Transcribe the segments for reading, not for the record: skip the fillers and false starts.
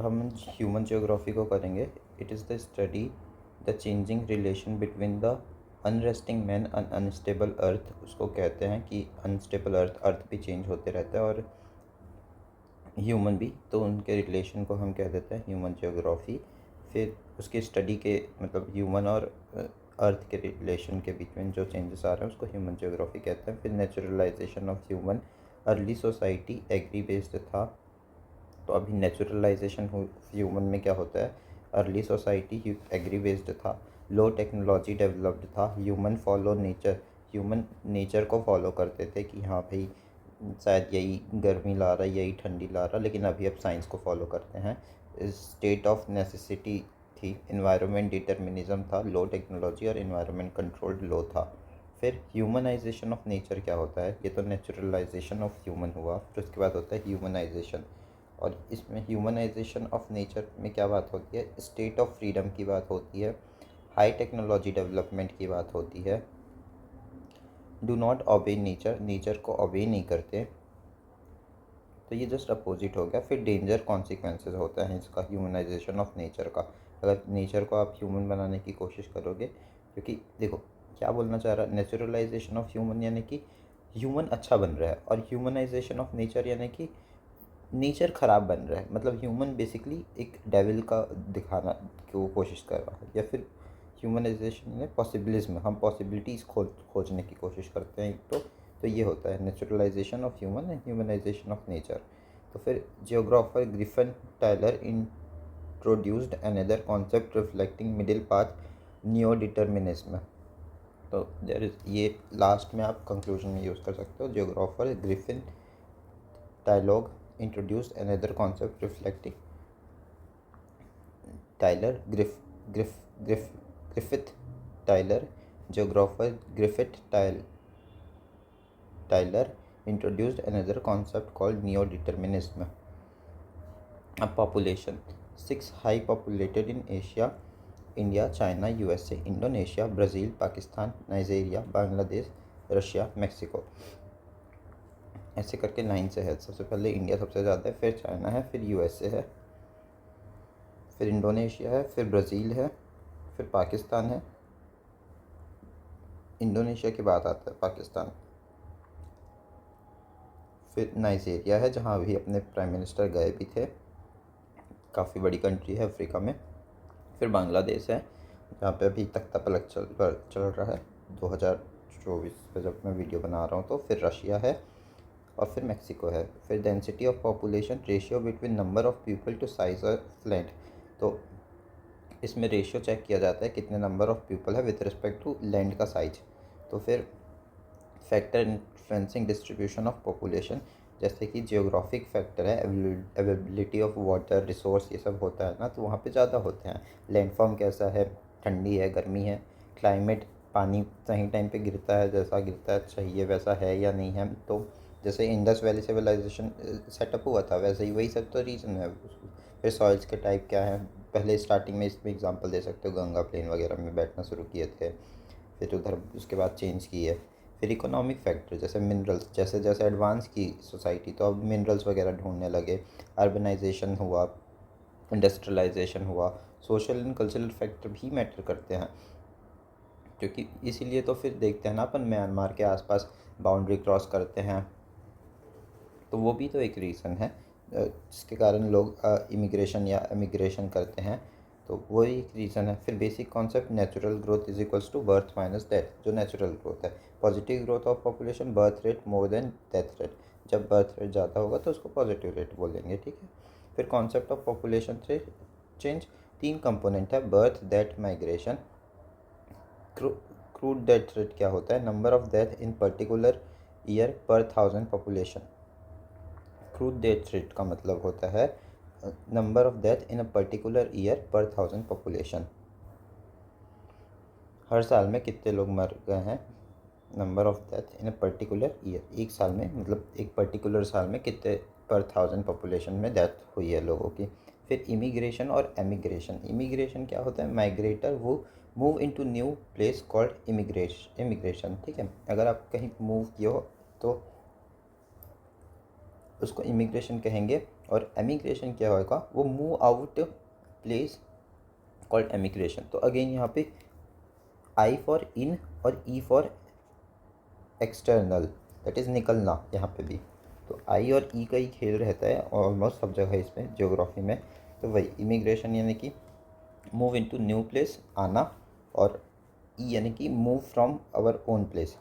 हम human geography को करेंगे। It is the study the changing relation between the unresting man and unstable earth. उसको कहते हैं कि अनस्टेबल अर्थ भी चेंज होते रहता है और ह्यूमन भी, तो उनके रिलेशन को हम कह देते हैं ह्यूमन जियोग्राफी। फिर उसकी स्टडी के मतलब ह्यूमन और अर्थ के रिलेशन के बीच में जो चेंजेस आ रहे हैं उसको ह्यूमन जियोग्राफी कहते हैं। फिर naturalisation of human, early society agri based था, तो अभी नेचुरलाइजेशन ह्यूमन में क्या होता है, अर्ली सोसाइटी एग्री बेस्ड था, लो टेक्नोलॉजी डेवलप्ड था, human follow nature, human nature को फॉलो करते थे कि हाँ भाई शायद यही गर्मी ला रहा है, यही ठंडी ला रहा, लेकिन अभी अब साइंस को फॉलो करते हैं। स्टेट ऑफ नेसेसिटी थी, इन्वायरमेंट डिटर्मिनिज्म था, लो टेक्नोलॉजी और इन्वायरमेंट कंट्रोल्ड लो था। फिर ह्यूमनाइजेशन ऑफ नेचर क्या होता है, ये तो नेचुरलाइजेशन ऑफ ह्यूमन हुआ, फिर उसके बाद होता है ह्यूमनाइजेशन। और इसमें ह्यूमनाइजेशन ऑफ नेचर में क्या बात होती है, स्टेट ऑफ फ्रीडम की बात होती है, हाई टेक्नोलॉजी डेवलपमेंट की बात होती है, do not obey nature, nature को ओबे नहीं करते, तो ये जस्ट अपोजिट हो गया। फिर डेंजर कॉन्सिक्वेंसेस होता है इसका, ह्यूमनाइजेशन ऑफ नेचर का, अगर नेचर को आप ह्यूमन बनाने की कोशिश करोगे, क्योंकि देखो क्या बोलना चाह रहा है, नेचुरलाइजेशन ऑफ ह्यूमन यानी कि ह्यूमन अच्छा बन रहा है, और ह्यूमनाइजेशन ऑफ नेचर यानी कि नेचर ख़राब बन रहा है, मतलब ह्यूमन बेसिकली एक डेविल का दिखाना की वो कोशिश कर रहा है। या फिर ह्यूमनाइजेशन में पॉसिबिलिज्म, हम पॉसिबिलिटीज़ खोजने की कोशिश करते हैं, तो ये होता है naturalisation of human and humanisation of nature. तो फिर geographer Griffin Taylor introduced another concept reflecting middle path neo determinism. तो देयर इज़, ये लास्ट में आप कंक्लूजन में यूज़ कर सकते हो, geographer Griffin Taylor introduced another concept reflecting Tyler Griffith Tyler, geographer Tyler introduced another concept called neo-determinism. A population, 6 high populated in Asia, India, China, USA, Indonesia, Brazil, Pakistan, Nigeria, Bangladesh, Russia, Mexico, ऐसे करके 9 से है। सबसे पहले India सबसे ज़्यादा है, फिर चाइना है, फिर यूएसए है, फिर इंडोनेशिया है, फिर ब्राज़ील है, फिर पाकिस्तान है, इंडोनेशिया के बाद आता है पाकिस्तान, फिर नाइजीरिया है जहाँ अभी अपने प्राइम मिनिस्टर गए भी थे, काफ़ी बड़ी कंट्री है अफ्रीका में, फिर बांग्लादेश है जहाँ पे अभी तख्ता पलट चल रहा है 2024 पे जब मैं वीडियो बना रहा हूँ, तो फिर रशिया है, और फिर मेक्सिको है। फिर density of population ratio between number of people to size of land, तो इसमें रेशियो चेक किया जाता है कितने नंबर ऑफ़ पीपल है विथ रिस्पेक्ट टू लैंड का साइज। तो फिर factor influencing distribution of population, जैसे कि जियोग्राफिक फैक्टर है, अवेलेबिलिटी ऑफ वाटर रिसोर्स, ये सब होता है ना, तो वहाँ पे ज़्यादा होते हैं। लैंडफॉर्म कैसा है, ठंडी है, गर्मी है, क्लाइमेट, पानी सही टाइम पे गिरता है, जैसा गिरता चाहिए वैसा है या नहीं है। तो जैसे इंडस वैली सिविलाइजेशन सेटअप हुआ था, वैसे ही वही सब तो रीज़न है। फिर सॉइल्स के टाइप क्या है, पहले स्टार्टिंग में इसमें एग्जांपल दे सकते हो, गंगा प्लेन वगैरह में बैठना शुरू किए थे, फिर उधर उसके बाद चेंज किए। फिर इकोनॉमिक फैक्टर, जैसे मिनरल्स, जैसे जैसे एडवांस की सोसाइटी तो अब मिनरल्स वगैरह ढूंढने लगे, अर्बनाइजेशन हुआ, इंडस्ट्रियलाइजेशन हुआ, सोशल एंड कल्चरल फैक्टर भी मैटर करते हैं, क्योंकि इसीलिए तो फिर देखते हैं ना अपन म्यांमार के आसपास बाउंड्री क्रॉस करते हैं, तो वो भी तो एक रीज़न है जिसके कारण लोग इमिग्रेशन या एमिग्रेशन करते हैं, तो वो एक रीज़न है। फिर basic concept natural growth is equals to birth minus death, जो नेचुरल ग्रोथ है, positive growth of population birth rate more than death rate, जब बर्थ रेट ज़्यादा होगा तो उसको पॉजिटिव रेट बोलेंगे, ठीक है। फिर concept of population change, 3 component है, birth death migration. Crude death rate क्या होता है, number of death in particular year per 1000 population. Crude death rate का मतलब होता है number of death in a particular year per 1000 population, हर साल में कितने लोग मर गए हैं, number of death in a particular year, एक साल में मतलब एक पर्टिकुलर साल में कितने पर 1000 पॉपुलेशन में डेथ हुई है लोगों की। फिर इमिग्रेशन और एमिग्रेशन, इमिग्रेशन क्या होता है, माइग्रेटर वो move into new place called immigration, ठीक है। अगर आप कहीं मूव किए हो तो उसको इमिग्रेशन कहेंगे, और एमिग्रेशन क्या होगा, वो move out place called emigration. तो अगेन यहाँ पे आई फॉर इन और E for external, that is निकलना यहाँ पे भी। तो आई और ई का ही खेल रहता है ऑलमोस्ट सब जगह इसमें ज्योग्राफी में। तो वही इमिग्रेशन यानी कि मूव इनटू न्यू प्लेस, आना, और ई यानी कि move from our own place.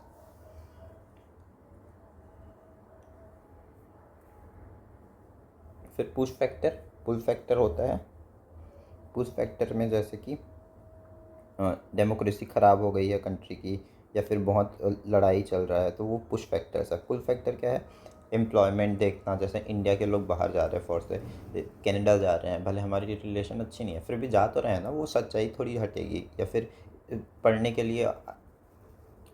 फिर पुश फैक्टर, पुल फैक्टर होता है। पुश फैक्टर में जैसे कि डेमोक्रेसी ख़राब हो गई है कंट्री की, या फिर बहुत लड़ाई चल रहा है, तो वो पुश फैक्टर है। पुल फैक्टर क्या है, एम्प्लॉयमेंट देखना, जैसे इंडिया के लोग बाहर जा रहे हैं फॉर से, कनाडा जा रहे हैं, भले हमारी रिलेशन अच्छी नहीं है फिर भी जा तो रहे हैं ना, वो सच्चाई थोड़ी हटेगी। या फिर पढ़ने के लिए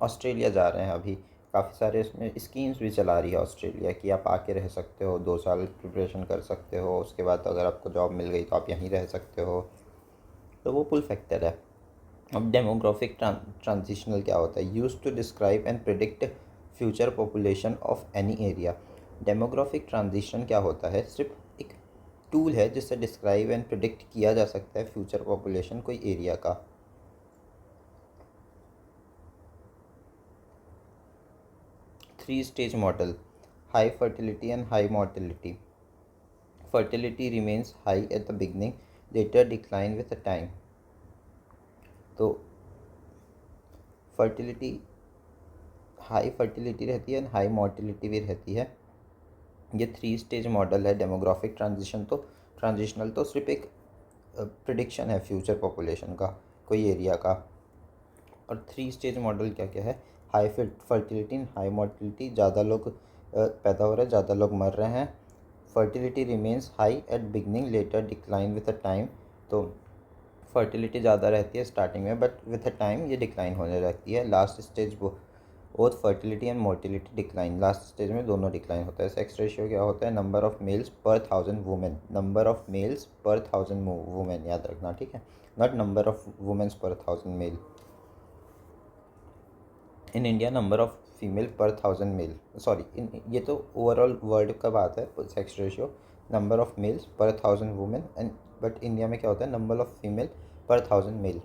ऑस्ट्रेलिया जा रहे हैं, अभी काफ़ी सारे इसमें स्कीम्स भी चला रही है ऑस्ट्रेलिया कि आप आके रह सकते हो, 2 साल प्रिपरेशन कर सकते हो, उसके बाद अगर आपको जॉब मिल गई तो आप यहीं रह सकते हो। तो वो पुल फैक्टर है। अब डेमोग्राफिक ट्रांजिशनल क्या होता है, use to describe and predict future population of any area. Demographic transition क्या होता है, सिर्फ एक टूल है जिससे डिस्क्राइब एंड प्रिडिक्ट किया जा सकता है फ्यूचर पॉपुलेशन कोई एरिया का। 3 stage model, high fertility and high mortality. Fertility remains high at the beginning, later decline with time. तो फर्टिलिटी, हाई फर्टिलिटी रहती है, हाई मॉर्टिलिटी भी रहती है। ये 3 स्टेज मॉडल है डेमोग्राफिक ट्रांजिशन। तो ट्रांजिशनल तो सिर्फ एक प्रिडिक्शन है फ्यूचर पॉपुलेशन का कोई एरिया का। और 3 स्टेज मॉडल क्या क्या है, हाई फर्टिलिटी, हाई मॉर्टिलिटी, ज़्यादा लोग पैदा हो रहे हैं, ज़्यादा लोग मर रहे हैं। Fertility remains high at beginning, later decline with a time. तो फर्टिलिटी ज़्यादा रहती है स्टार्टिंग में, बट विथ अ टाइम ये डिक्लाइन होने लगती है। लास्ट स्टेज वो both fertility and mortality decline, last stage में दोनों डिक्लाइन होता है। सेक्स रेशियो क्या होता है, नंबर ऑफ मेल्स पर 1000 वुमेन, नंबर ऑफ मेल्स पर 1000 वुमेन याद रखना, ठीक है, not number of women's per 1000 male. In India number of female per 1000 mail, sorry इन ये तो ओवरऑल वर्ल्ड का बात है sex ratio, number of males पर 1000 वुमेन एंड, बट इंडिया में क्या होता है, number of female per 1000 male.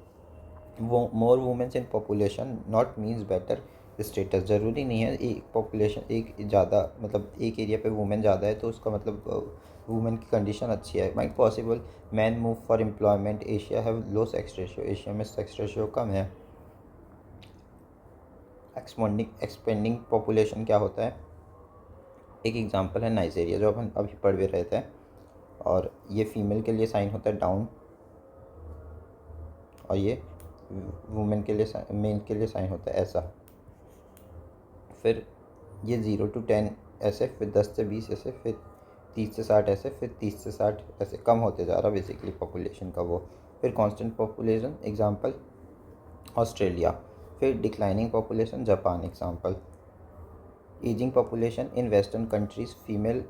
वो more womens in population not means better status, ज़रूरी नहीं है एक पॉपुलेशन एक ज़्यादा, मतलब एक एरिया पे वुमेन ज़्यादा है तो उसका मतलब वुमेन की कंडीशन अच्छी है। Might possible man move for employment, Asia have low sex ratio, Asia में सेक्स रेशियो कम है। एक्सपेंडिंग पॉपुलेशन क्या होता है, एक एग्जांपल है नाइजीरिया जो अपन अभी पढ़ भी रहे थे, और ये फीमेल के लिए साइन होता है डाउन, और ये वुमेन के लिए, मेन के लिए साइन होता है ऐसा। फिर ये 0 to 10 ऐसे, फिर 10 से 20 ऐसे, फिर 30 से 60 ऐसे, फिर 30 से 60 ऐसे कम होते जा रहा बेसिकली पॉपुलेशन का वो। फिर कांस्टेंट पॉपुलेशन एग्जांपल ऑस्ट्रेलिया। फिर declining population Japan example. Ageing population in western countries, female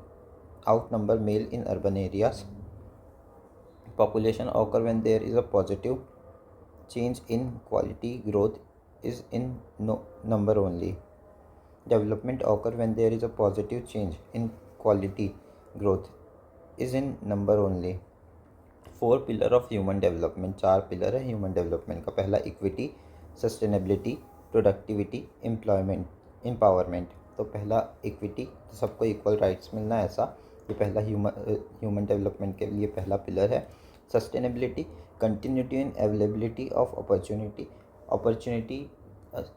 outnumber male in urban areas. Population occur when there is a positive change in quality, growth is in number only. Development occur when there is a positive change in quality, growth is in number only. 4 pillar of human development, 4 pillar है human development का। पहला equity, sustainability, productivity, employment, empowerment. तो पहला equity, तो सबको equal rights मिलना, ऐसा ये पहला ह्यूमन डेवलपमेंट के लिए पहला पिलर है। Sustainability, continuity and availability of opportunity, opportunity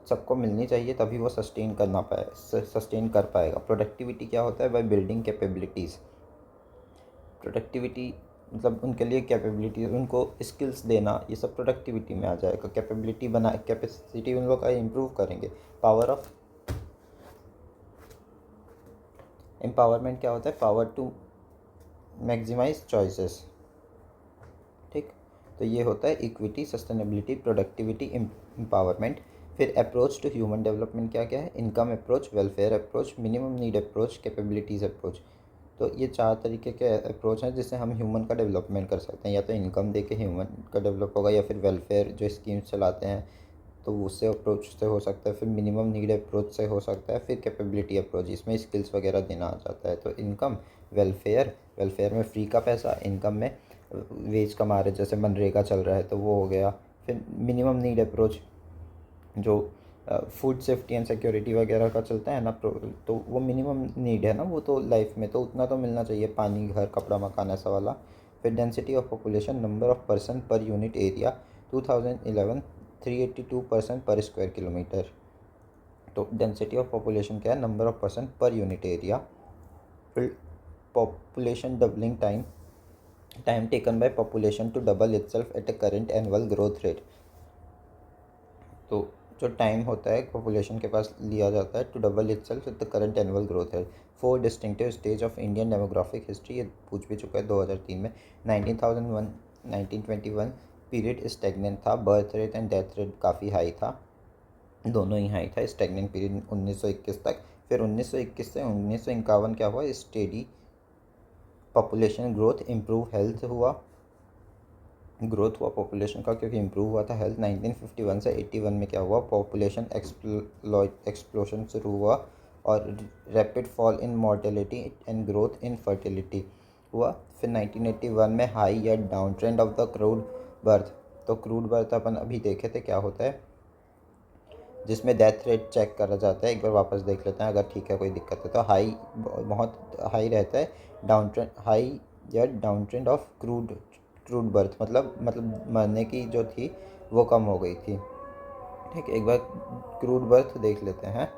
सबको मिलनी चाहिए तभी वो सस्टेन कर पाएगा। प्रोडक्टिविटी क्या होता है, बाय बिल्डिंग कैपेबिलिटीज़। प्रोडक्टिविटी मतलब उनके लिए कैपेबिलिटी, उनको स्किल्स देना, ये सब प्रोडक्टिविटी में आ जाएगा। कैपेबिलिटी बना, कैपेसिटी उन लोग का इम्प्रूव करेंगे। पावर ऑफ एम्पावरमेंट क्या होता है, पावर टू मैक्सिमाइज चॉइसेस, ठीक। तो ये होता है इक्विटी, सस्टेनेबिलिटी, प्रोडक्टिविटी, एम्पावरमेंट। फिर अप्रोच टू ह्यूमन डेवलपमेंट क्या क्या है, income approach, welfare approach, minimum need approach, capabilities approach. तो ये 4 तरीके के अप्रोच हैं जिससे हम ह्यूमन का डेवलपमेंट कर सकते हैं। या तो इनकम दे के ह्यूमन का डेवलप होगा, या फिर वेलफेयर जो स्कीम्स चलाते हैं तो उससे अप्रोच से हो सकता है, फिर मिनिमम नीड अप्रोच से हो सकता है, फिर कैपेबिलिटी अप्रोच, इसमें स्किल्स वगैरह देना आ जाता है। तो इनकम, वेलफेयर, वेलफेयर में फ्री का पैसा, इनकम में वेज कमा रहे, जैसे मनरेगा चल रहा है तो वो हो गया। फिर मिनिमम नीड अप्रोच, जो फूड सेफ्टी एंड सिक्योरिटी वगैरह का चलता है ना, तो वो मिनिमम नीड है ना, वो तो लाइफ में तो उतना तो मिलना चाहिए, पानी, घर, कपड़ा, मकान, ऐसा वाला। फिर density of population, number of person per unit area, 2011 382 person per square kilometre. तो डेंसिटी ऑफ पॉपुलेशन क्या है, number of person per unit area. फिर population doubling time, time taken by population to double itself at a current annual growth rate. तो जो time होता है population के पास लिया जाता है to double itself at the current annual growth rate. 4 distinctive stage of Indian demographic history, ये पूछ भी चुका है 2003 में। 19,001 1921 पीरियड स्टेगनेंट था, birth rate and death rate काफ़ी हाई था, दोनों ही हाई था। स्टेगनेंट पीरियड 1921 तक। फिर 1921 से 1951 क्या हुआ, steady population growth, improve health हुआ, ग्रोथ हुआ पॉपुलेशन का क्योंकि इम्प्रूव हुआ था हेल्थ। 1951 से 81 में क्या हुआ, पॉपुलेशन एक्सप्लोशन शुरू हुआ और rapid fall in mortality and growth in fertility हुआ। फिर 1981 में हाई या down trend of the crude birth. तो क्रूड बर्थ अपन अभी देखे थे क्या होता है, जिसमें डेथ रेट चेक करा जाता है, एक बार वापस देख लेते हैं अगर ठीक है कोई दिक्कत है तो। हाई, बहुत हाई रहता है, डाउन ट्रेंड, हाई या down trend of crude crude birth, मतलब मरने की जो थी वो कम हो गई थी। ठीक है, एक बार क्रूड बर्थ देख लेते हैं।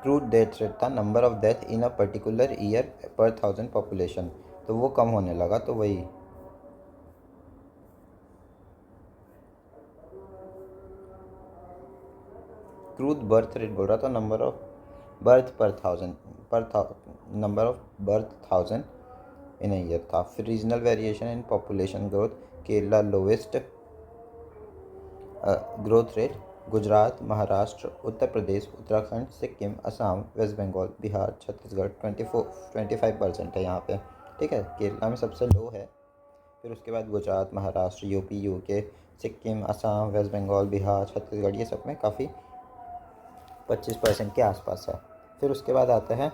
क्रूड डेथ रेट था number of death in a particular year per 1000 population, तो वो कम होने लगा, तो वही क्रूड बर्थ रेट बोल रहा था, number of birth per thousand, number of birth 1000 in year था। फिर regional variation in population growth, Kerala lowest growth rate, Gujarat, Maharashtra, Uttar Pradesh, Uttarakhand, Sikkim, Assam, west Bengal, Bihar, Chhattisgarh 25% है यहाँ पे। ठीक है, केरला में सबसे लो है, फिर उसके बाद Gujarat, Maharashtra, UP, UK, Sikkim, Assam, west Bengal, Bihar, Chhattisgarh, ये सब में काफ़ी 25% के आसपास है। फिर उसके बाद आता है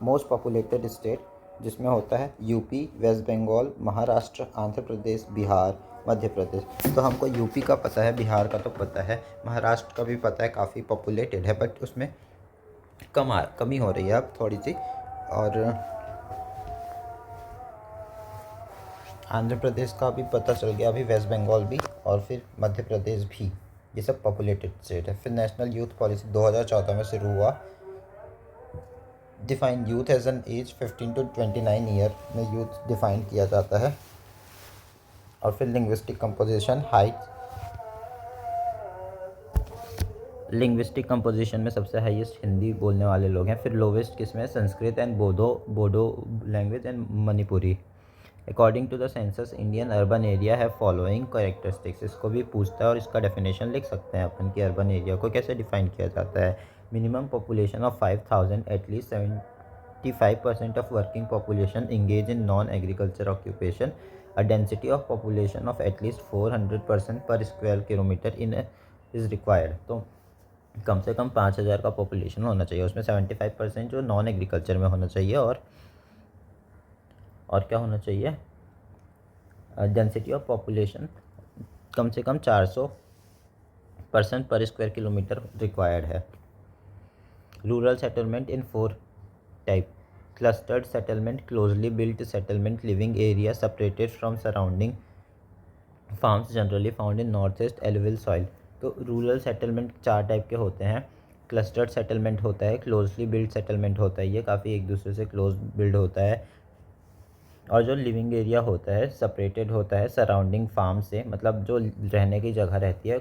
मोस्ट पॉपुलेटेड स्टेट, जिसमें होता है यूपी, वेस्ट बंगाल, महाराष्ट्र, आंध्र प्रदेश, बिहार, मध्य प्रदेश। तो हमको यूपी का पता है, बिहार का तो पता है, महाराष्ट्र का भी पता है, काफ़ी पॉपुलेटेड है, बट उसमें कमी हो रही है अब थोड़ी सी। और आंध्र प्रदेश का भी पता चल गया अभी, वेस्ट बंगाल भी, और फिर मध्य प्रदेश भी, ये सब पॉपुलेटेड स्टेट है। फिर नेशनल यूथ पॉलिसी 2014 में शुरू हुआ। Define youth as an age 15 to 29 year में यूथ डिफाइन किया जाता है। और फिर linguistic composition, height, linguistic composition में सबसे हाईएस्ट हिंदी बोलने वाले लोग हैं। फिर लोवेस्ट किसमें, Sanskrit and Bodo language and Manipuri. According to the census Indian urban area है फॉलोइंग कैरेक्टरिस्टिक्स, इसको भी पूछता है और इसका डेफिनेशन लिख सकते हैं अपन कि अर्बन एरिया को कैसे डिफाइन किया जाता है। Minimum population of 5000, at least 75% of working population engage in non agriculture occupation, a density of population of at least 400 person per square kilometre in is required. तो कम से कम 5000 का पॉपुलेशन होना चाहिए, उसमें 75% जो नॉन एग्रीकल्चर में होना चाहिए, और क्या होना चाहिए, डेंसिटी ऑफ पॉपुलेशन कम से कम 400 person per square kilometre required है। Rural settlement in 4 type, clustered settlement, closely built settlement, living area separated from surrounding farms generally found in north east alluvial soil. तो रूरल सेटलमेंट 4 टाइप के होते हैं। Clustered settlement होता है, closely build settlement होता है, ये काफ़ी एक दूसरे से क्लोज बिल्ड होता है। और जो लिविंग एरिया होता है सेपरेटेड होता है सराउंडिंग फार्म से, मतलब जो रहने की जगह रहती है,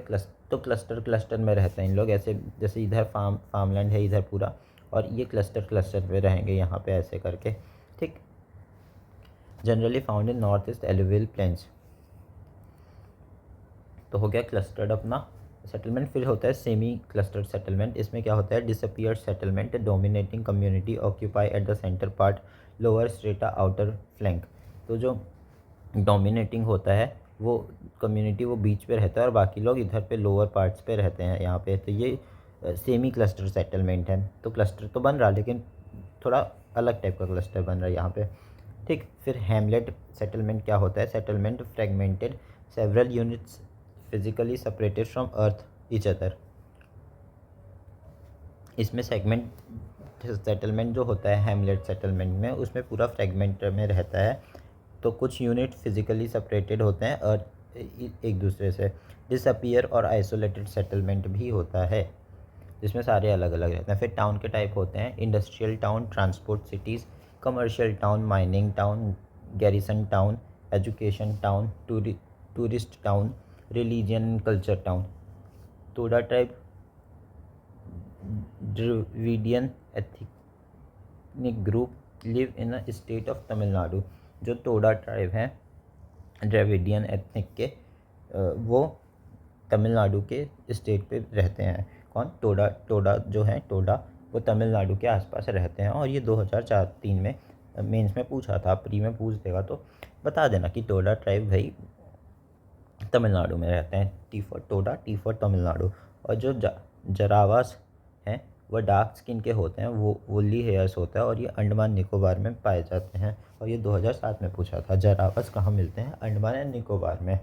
तो क्लस्टर में रहते हैं इन लोग, ऐसे जैसे इधर फार्मलैंड है इधर पूरा, और ये क्लस्टर में रहेंगे यहाँ पे ऐसे करके। ठीक, generally found in north east alluvial plains. तो हो गया क्लस्टर्ड अपना सेटलमेंट। फिर होता है सेमी क्लस्टर्ड सेटलमेंट, इसमें क्या होता है, disappeared settlement, dominating community occupy at the centre part, lower strata outer flank. तो जो डोमिनेटिंग होता है वो कम्युनिटी वो बीच पे रहता है और बाकी लोग इधर पे लोअर पार्ट्स पे रहते हैं यहाँ पे। तो ये सेमी क्लस्टर सेटलमेंट है, तो क्लस्टर तो बन रहा लेकिन थोड़ा अलग टाइप का क्लस्टर बन रहा है यहाँ पे, ठीक। फिर हैमलेट सेटलमेंट क्या होता है? Settlement fragmented several units physically separated from earth each other. इसमें सेगमेंट सेटलमेंट जो होता है हैमलेट सेटलमेंट में, उसमें पूरा फ्रेगमेंट में रहता है, तो कुछ यूनिट फिजिकली सेपरेटेड होते हैं और एक दूसरे से। डिसअपियर और आइसोलेटेड सेटलमेंट भी होता है जिसमें सारे अलग अलग रहते हैं। फिर टाउन के टाइप होते हैं industrial town, transport cities, commercial town, mining town, garrison town, education town, tourist town, religion and culture town. Toda tribe Dravidian ethnic group live in a state of Tamil Nadu. जो टोडा ट्राइब हैं द्रविडियन एथनिक के, वो तमिलनाडु के state पे रहते हैं। कौन? टोडा जो है, टोडा वो तमिलनाडु के आसपास रहते हैं। और ये 2004-03 में मेंस में पूछा था, प्री में पूछ देगा तो बता देना कि टोडा ट्राइब भाई तमिलनाडु में रहते हैं। T for Toda, T for Tamil Nadu. और जो जरावास हैं वह डार्क स्किन के होते हैं, वो वुली हेयर्स होता है और ये अंडमान निकोबार में पाए जाते हैं। और ये 2007 में पूछा था जरावास कहाँ मिलते हैं? अंडमान एंड निकोबार में,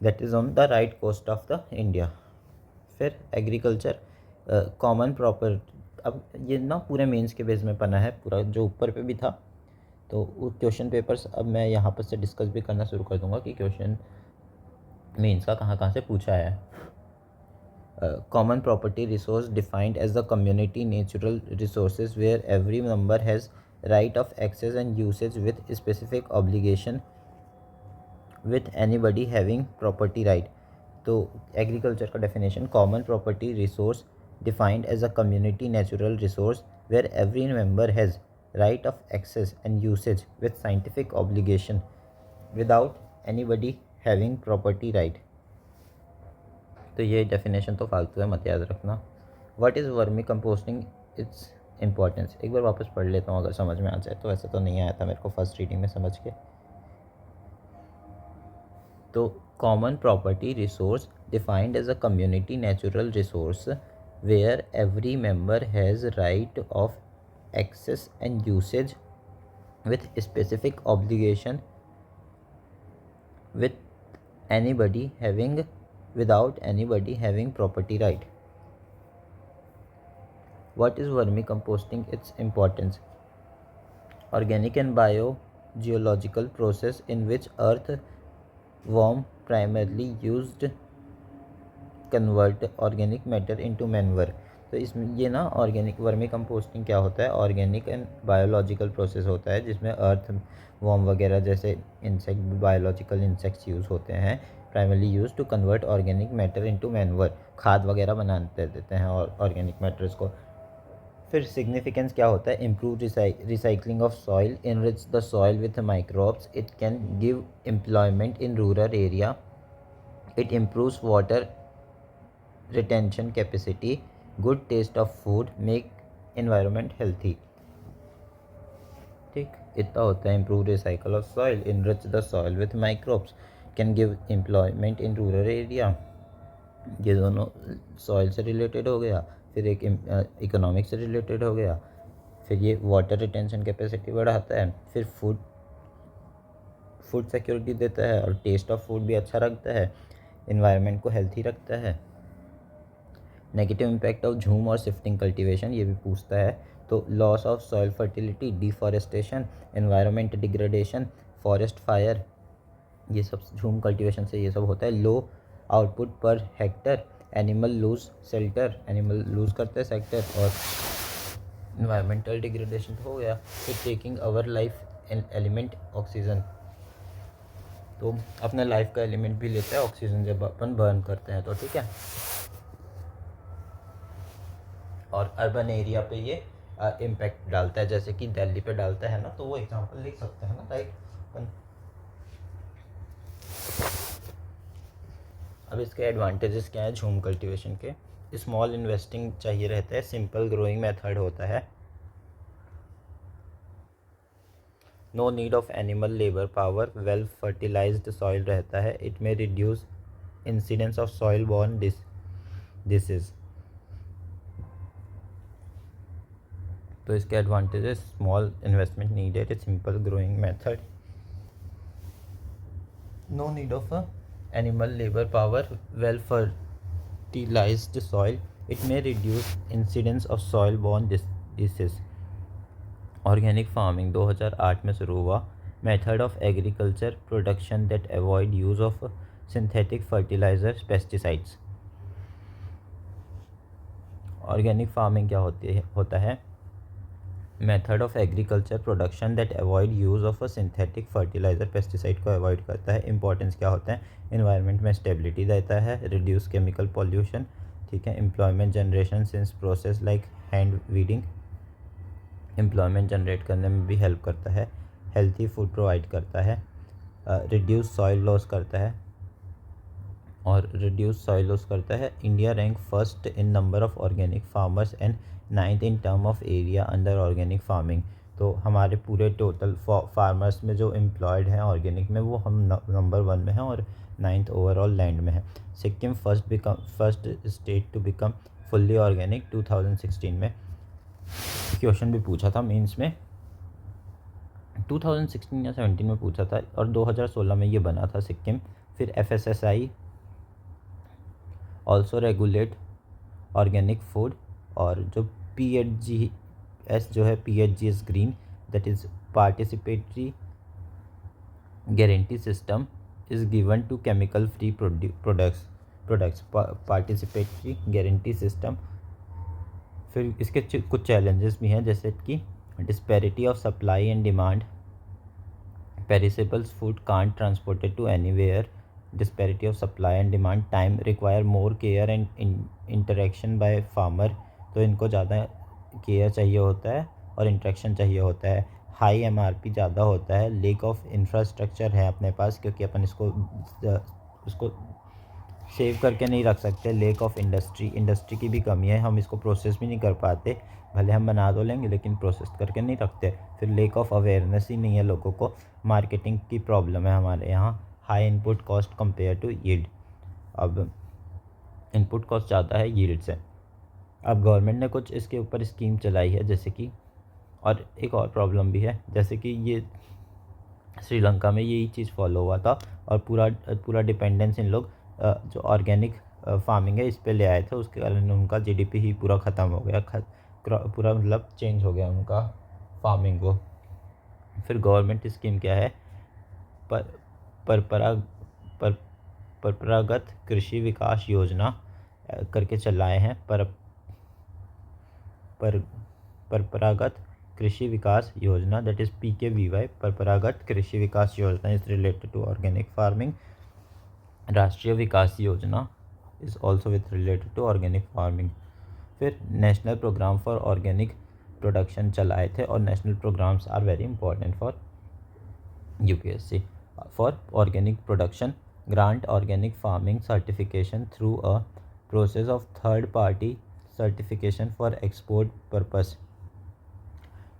that is on the right coast of the India. फिर एग्रीकल्चर कॉमन प्रॉपर, अब ये ना पूरे मेंस के बेस में पढ़ना है, पूरा जो ऊपर पे भी था, तो क्वेश्चन पेपर्स अब मैं यहाँ पर से डिस्कस भी करना शुरू कर दूँगा कि क्वेश्चन मेंस का कहाँ कहाँ से पूछा है। Common property resource defined as the community natural resources where every member has right of access and usage with specific obligation with anybody having property right. तो एग्रीकल्चर का definition, common property resource defined as a community natural resource where every member has right of access and usage with scientific obligation without anybody having property right. तो ये definition तो फालतू है, मत याद रखना। What is vermi composting, its importance. एक बार वापस पढ़ लेता हूँ अगर समझ में आ जाए तो, वैसे तो नहीं आया था मेरे को फर्स्ट रीडिंग में समझ के। तो common property resource defined as a community natural resource where every member has right of access and usage with specific obligation with anybody having without anybody having property right. What is vermicomposting? Its importance. Organic and biogeological process in which earthworm primarily used convert organic matter into manure. तो इसमें ये ना organic vermi composting क्या होता है? Organic and biological process होता है जिसमें अर्थ वॉर्म वगैरह जैसे इंसेक्ट, बायोलॉजिकल इंसेक्ट्स यूज़ होते हैं, primarily use to convert organic matter into manure. खाद वगैरह बनाते देते हैं और ऑर्गेनिक मैटर्स को। फिर सिग्निफिकेंस क्या होता है? Improve recycling of soil, enrich the soil with microbes, it can give employment in rural area, it improves water retention capacity, good taste of food, make environment healthy. ठीक, इतना होता है improve recycle of soil, enrich the soil with microbes, can give employment in rural area. ये दोनों soil से related हो गया, फिर एक इकोनॉमिक से रिलेटेड हो गया, फिर ये वाटर रिटेंशन कैपेसिटी बढ़ाता है, फिर फूड सिक्योरिटी देता है और टेस्ट ऑफ फूड भी अच्छा रखता है, इन्वायरमेंट को हेल्थी रखता है। नेगेटिव इम्पैक्ट ऑफ झूम और शिफ्टिंग कल्टीवेशन, ये भी पूछता है। तो loss of soil fertility, deforestation, environment degradation, forest fire, ये सब झूम कल्टीवेशन से ये सब होता है। Low output per hectare, animal lose shelter, animal lose करते हैं सेक्टर, और इन्वायरमेंटल डिग्रेडेशन हो गया। फिर taking our life element oxygen, तो अपने लाइफ का एलिमेंट भी लेता है ऑक्सीजन जब अपन बर्न करते हैं तो, ठीक है। और अर्बन एरिया पे ये इम्पैक्ट डालता है, जैसे कि दिल्ली पे डालता है ना, तो वो एग्जांपल लिख सकते हैं ना, राइट। अब इसके एडवांटेजेस क्या है झूम कल्टीवेशन के? स्मॉल इन्वेस्टिंग चाहिए रहता है, सिंपल ग्रोइंग मेथड होता है, no need of animal labour power, well fertilized soil रहता है, इट में reduce incidence of soil borne disease. तो इसके advantages, small investment needed, simple growing method, no need of animal labour power, well fertilized soil, it may reduce incidence of soil borne diseases। Organic farming 2008 में शुरू हुआ, method of agriculture production that avoid use of synthetic fertilizers pesticides. ऑर्गेनिक फार्मिंग क्या होता है? Method of agriculture production that avoid use of a synthetic fertilizer pesticide को avoid करता है। इंपॉर्टेंस क्या होता है? इन्वायरमेंट में स्टेबिलिटी देता है, रिड्यूस केमिकल पॉल्यूशन, ठीक है, employment generation since process like hand weeding, employment generate करने में भी हेल्प करता है, हेल्थी फूड प्रोवाइड करता है, रिड्यूस सॉइल लॉस करता है India rank first in number of organic farmers and 9th in term of area under organic farming. तो हमारे पूरे टोटल फार्मर्स में जो एम्प्लॉयड हैं ऑर्गेनिक में, वो हम नंबर 1 में हैं और 9th ओवरऑल लैंड में है। Sikkim first state to become fully organic 2016 में। क्वेश्चन भी पूछा था मेंस में, 2016 या 17 में पूछा था, और 2016 में ये बना था सिक्किम। फिर FSSAI also regulate organic food, और जो PHGS जो है, PHGS green, that is participatory guarantee system is given to chemical free products participatory guarantee system. फिर इसके कुछ चैलेंजेस भी हैं, जैसे कि disparity of supply and demand, perishables food can't transported to anywhere, disparity of supply and demand, time require more care and interaction by farmer, तो इनको ज़्यादा केयर चाहिए होता है और इंटरेक्शन चाहिए होता है। हाई MRP ज़्यादा होता है, लेक ऑफ इंफ्रास्ट्रक्चर है अपने पास, क्योंकि अपन उसको सेव करके नहीं रख सकते। लेक ऑफ इंडस्ट्री की भी कमी है, हम इसको प्रोसेस भी नहीं कर पाते, भले हम बना तो लेंगे लेकिन प्रोसेस करके नहीं रखते। फिर लेक ऑफ अवेयरनेस ही नहीं है लोगों को, मार्केटिंग की प्रॉब्लम है हमारे यहाँ। High input cost compare to yield, अब इनपुट कॉस्ट ज़्यादा है यील्ड से। अब गवर्नमेंट ने कुछ इसके ऊपर स्कीम चलाई है, जैसे कि, और एक और प्रॉब्लम भी है, जैसे कि ये श्रीलंका में यही चीज़ फॉलो हुआ था, और पूरा डिपेंडेंस इन लोग जो ऑर्गेनिक फार्मिंग है इस पे ले आए थे, उसके कारण उनका GDP ही पूरा ख़त्म हो गया, पूरा मतलब चेंज हो गया उनका फार्मिंग को। फिर गवर्नमेंट स्कीम क्या है? परंपरागत कृषि विकास योजना करके चलाए हैं। परंपरागत कृषि विकास योजना, दैट इज़ PKVY, परंपरागत Krishi Vikas Yojana is related to organic farming. Rashtriya Vikas Yojana is also with related to organic farming. फिर national programme for organic production चलाए थे, और national programs are very important for UPSC। For organic production, grant organic farming certification through a process of third party certification for export purpose.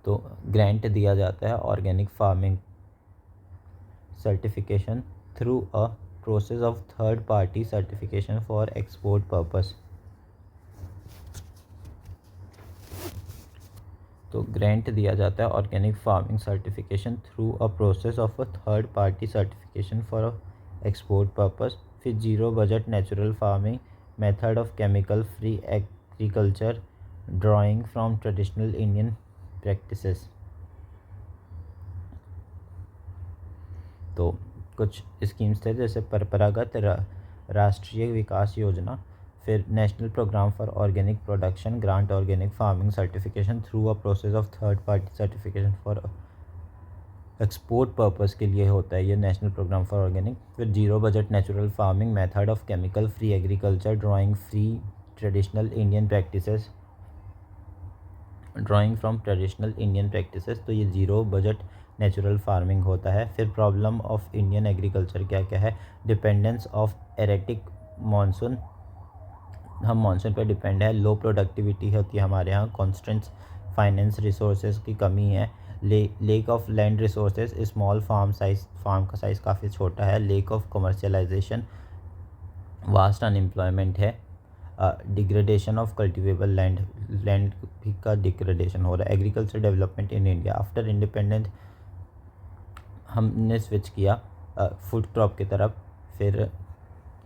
तो grant दिया जाता है organic farming certification through a process of third party certification for export purpose. तो grant दिया जाता है organic farming certification through a process of a third party certification for export purpose. फिर zero budget natural farming, method of chemical free agriculture, drawing from traditional Indian practices. तो कुछ schemes थे, जैसे परंपरागत राष्ट्रीय विकास योजना, फिर national programme for organic production, grant organic farming certification through a process of third party certification for export purpose के लिए होता है ये नेशनल प्रोग्राम फॉर ऑर्गेनिक। फिर zero budget natural farming, method of chemical free agriculture, drawing from traditional Indian practices, तो ये zero budget natural farming होता है। फिर प्रॉब्लम ऑफ इंडियन एग्रीकल्चर क्या क्या है? डिपेंडेंस ऑफ एरेटिक मानसून, हम मानसून पर डिपेंड है। लो प्रोडक्टिविटी होती है हमारे यहाँ, कॉन्स्टेंट्स फाइनेंस रिसोर्सेज की कमी है। Lack of land resources, small farm का साइज़ काफ़ी छोटा है। Lack of commercialization, vast unemployment है। डिग्रेडेशन ऑफ कल्टिवेबल लैंड का डिग्रेडेशन हो रहा है। Agriculture development in India after independence हमने स्विच किया फूड क्रॉप की तरफ। फिर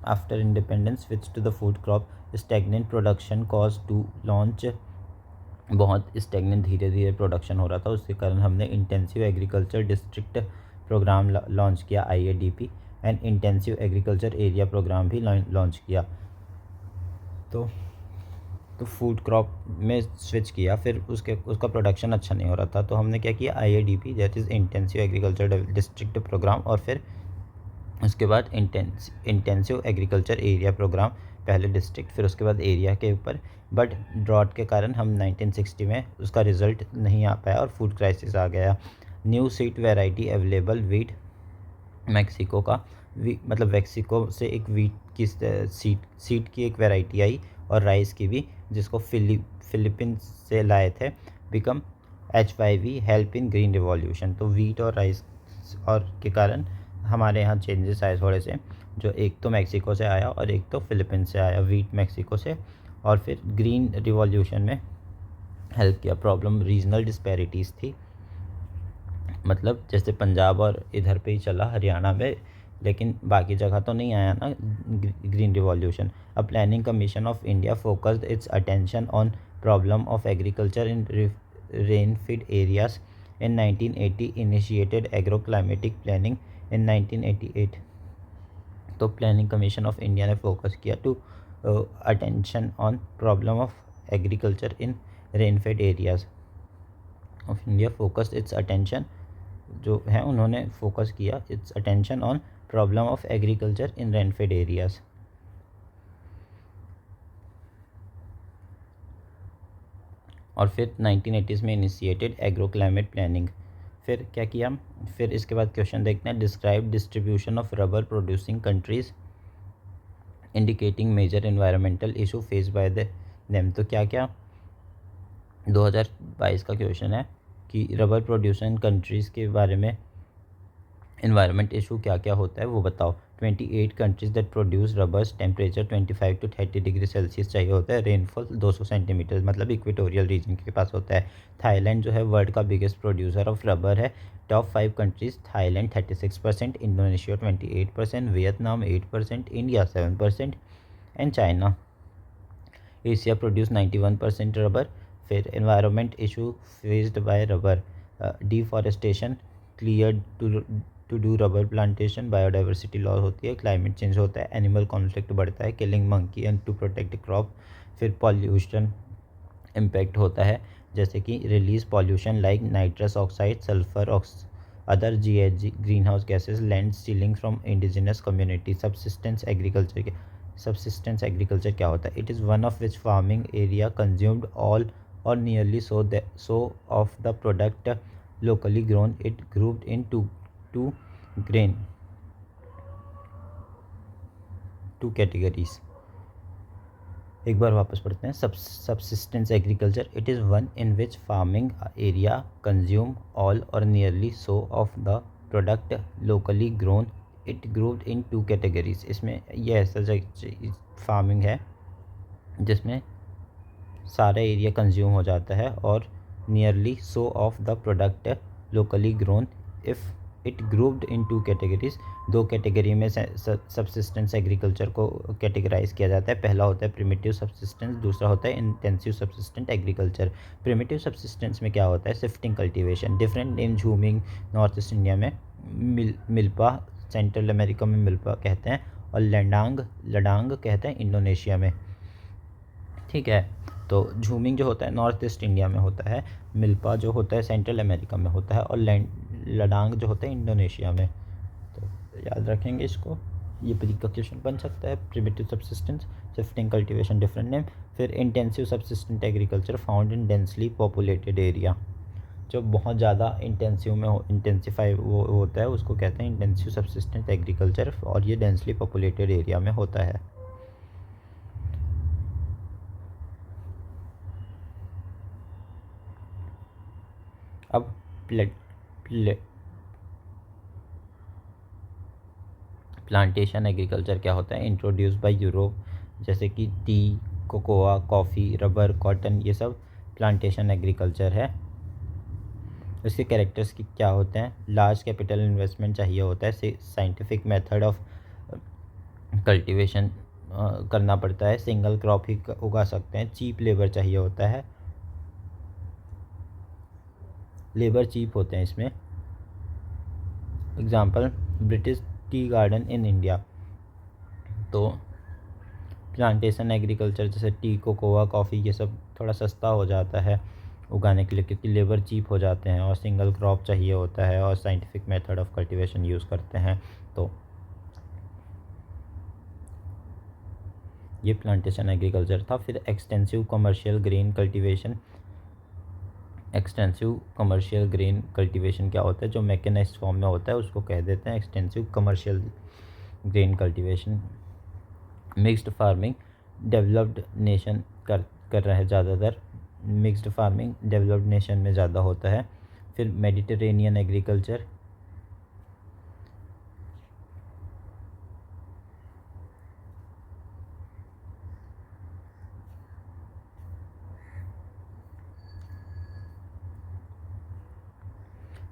after independence switch to the food crop. Stagnant production cause to launch, बहुत स्टैग्नेंट धीरे धीरे प्रोडक्शन हो रहा था, उसके कारण हमने intensive agriculture district programme launch किया IADP and intensive agriculture area programme भी लॉन्च किया। तो फूड क्रॉप में स्विच किया, फिर उसका प्रोडक्शन अच्छा नहीं हो रहा था, तो हमने क्या किया IADP that is intensive agriculture district programme, और फिर उसके बाद इंटेंसिव एग्रीकल्चर एरिया प्रोग्राम, पहले डिस्ट्रिक्ट फिर उसके बाद एरिया के ऊपर। बट ड्रॉट के कारण हम 1960 में उसका रिज़ल्ट नहीं आ पाया और फूड क्राइसिस आ गया। New seed variety available wheat Mexico का मतलब मैक्सिको से एक वीट की सीड की एक वैरायटी आई, और राइस की भी, जिसको फिलीपींस से लाए थे। Become HYV help in green revolution. तो वीट और राइस और के कारण हमारे यहाँ चेंजेस आए थोड़े से, जो एक तो मैक्सिको से आया और एक तो फिलीपींस से आया, वीट मैक्सिको से, और फिर ग्रीन रिवॉल्यूशन में हेल्प किया। प्रॉब्लम रीजनल डिस्पैरिटीज़ थी, मतलब जैसे पंजाब और इधर पे ही चला हरियाणा में, लेकिन बाकी जगह तो नहीं आया ना green revolution. A planning commission of India focused its attention on problem of agriculture in rain feed areas in 1980, initiated agro climatic planning in 1988। तो प्लानिंग कमीशन ऑफ इंडिया ने फोकस किया to attention on problem of agriculture in rain fed areas of India. Focused its attention जो है उन्होंने focus किया its attention on problem of agriculture in rain fed areas. और फिर 1980s में initiated agro climate planning. फिर क्या किया, फिर इसके बाद क्वेश्चन देखते हैं। Describe distribution of rubber producing countries indicating major environmental issue face by them. तो क्या क्या 2022 का क्वेश्चन है कि रबर प्रोड्यूसिंग कंट्रीज़ के बारे में एनवायरनमेंट इशू क्या क्या होता है वो बताओ। 28 countries that produce rubbers, temperature 25 to 30 degree Celsius चाहिए होता है, रेनफॉल 200 सेंटीमीटर, मतलब इक्वेटोरियल रीजन के पास होता है। थाईलैंड जो है वर्ल्ड का बिगेस्ट प्रोड्यूसर ऑफ रबर है। Top 5 countries, Thailand 36%, Indonesia 28%, Vietnam 8%, India 7% and China. Asia produce 91% rubber. फिर environment issue faced by rubber, deforestation, clear to do rubber plantation, biodiversity loss होती है, क्लाइमेट चेंज होता है, animal conflict बढ़ता है, killing monkey and to protect crop. फिर pollution impact होता है, जैसे कि release pollution like nitrous oxide, sulphur other GHG green house gases, land stealing from indigenous community. Subsistence agriculture क्या होता है? It is one of which farming area consumed all or nearly so of the product locally grown. It grouped into two categories. एक बार वापस पढ़ते हैं। Subsistence agriculture, it is one in which farming area consume all or nearly so of the product locally grown. It grouped in 2 categories. इसमें यह ऐसा farming है जिसमें सारा एरिया कंज्यूम हो जाता है और nearly so of the product locally grown. If it grouped in 2 categories, 2 category में सबसिस्टेंस एग्रीकल्चर को कैटेगराइज किया जाता है। पहला होता है प्रिमिटिव सबसिस्टेंस, दूसरा होता है intensive subsistent agriculture. Primitive subsistence में क्या होता है? Shifting cultivation. डिफरेंट नेम झूमिंग नॉर्थ ईस्ट इंडिया में, मिल्पा सेंट्रल अमेरिका में मिल्पा कहते हैं, और लडांग कहते हैं इंडोनेशिया में। ठीक है, तो झूमिंग जो होता है नॉर्थ ईस्ट इंडिया में होता है, मिल्पा जो होता है सेंट्रल अमेरिका में होता है, और लडांग जो होता है इंडोनेशिया में। तो याद रखेंगे इसको, ये प्री का क्वेश्चन बन सकता है। Primitive subsistence, shifting cultivation, different name. फिर intensive subsistent agriculture found in densely populated area, जो बहुत ज़्यादा इंटेंसिव में इंटेंसिफाई वो होता है, उसको कहते हैं इंटेंसिव सबसिस्टेंट एग्रीकल्चर, और ये डेंसली पॉपुलेटेड एरिया में होता है। अब प्लांटेशन एग्रीकल्चर क्या होता है? इंट्रोड्यूस बाय यूरोप, जैसे कि T, cocoa, coffee, rubber, cotton, ये सब प्लांटेशन एग्रीकल्चर है। इसके कैरेक्टर्स की क्या होते हैं? लार्ज कैपिटल इन्वेस्टमेंट चाहिए होता है, साइंटिफिक मेथड ऑफ कल्टीवेशन करना पड़ता है, सिंगल क्रॉप ही उगा सकते हैं, चीप लेबर चाहिए होता है, लेबर चीप होते हैं इसमें। एग्जांपल ब्रिटिश टी गार्डन इन इंडिया। तो प्लांटेशन एग्रीकल्चर जैसे टी, कोकोआ, कॉफ़ी, ये सब थोड़ा सस्ता हो जाता है उगाने के लिए क्योंकि लेबर चीप हो जाते हैं और सिंगल क्रॉप चाहिए होता है और scientific method of cultivation use करते हैं। तो ये प्लांटेशन एग्रीकल्चर था। फिर extensive commercial grain cultivation. Extensive commercial grain cultivation क्या होता है? जो मैकेनाइज्ड फॉर्म में होता है उसको कह देते हैं extensive commercial grain cultivation. Mixed farming developed nation कर रहे हैं ज़्यादातर। मिक्स्ड फार्मिंग डेवलप्ड नेशन में ज़्यादा होता है। फिर Mediterranean agriculture.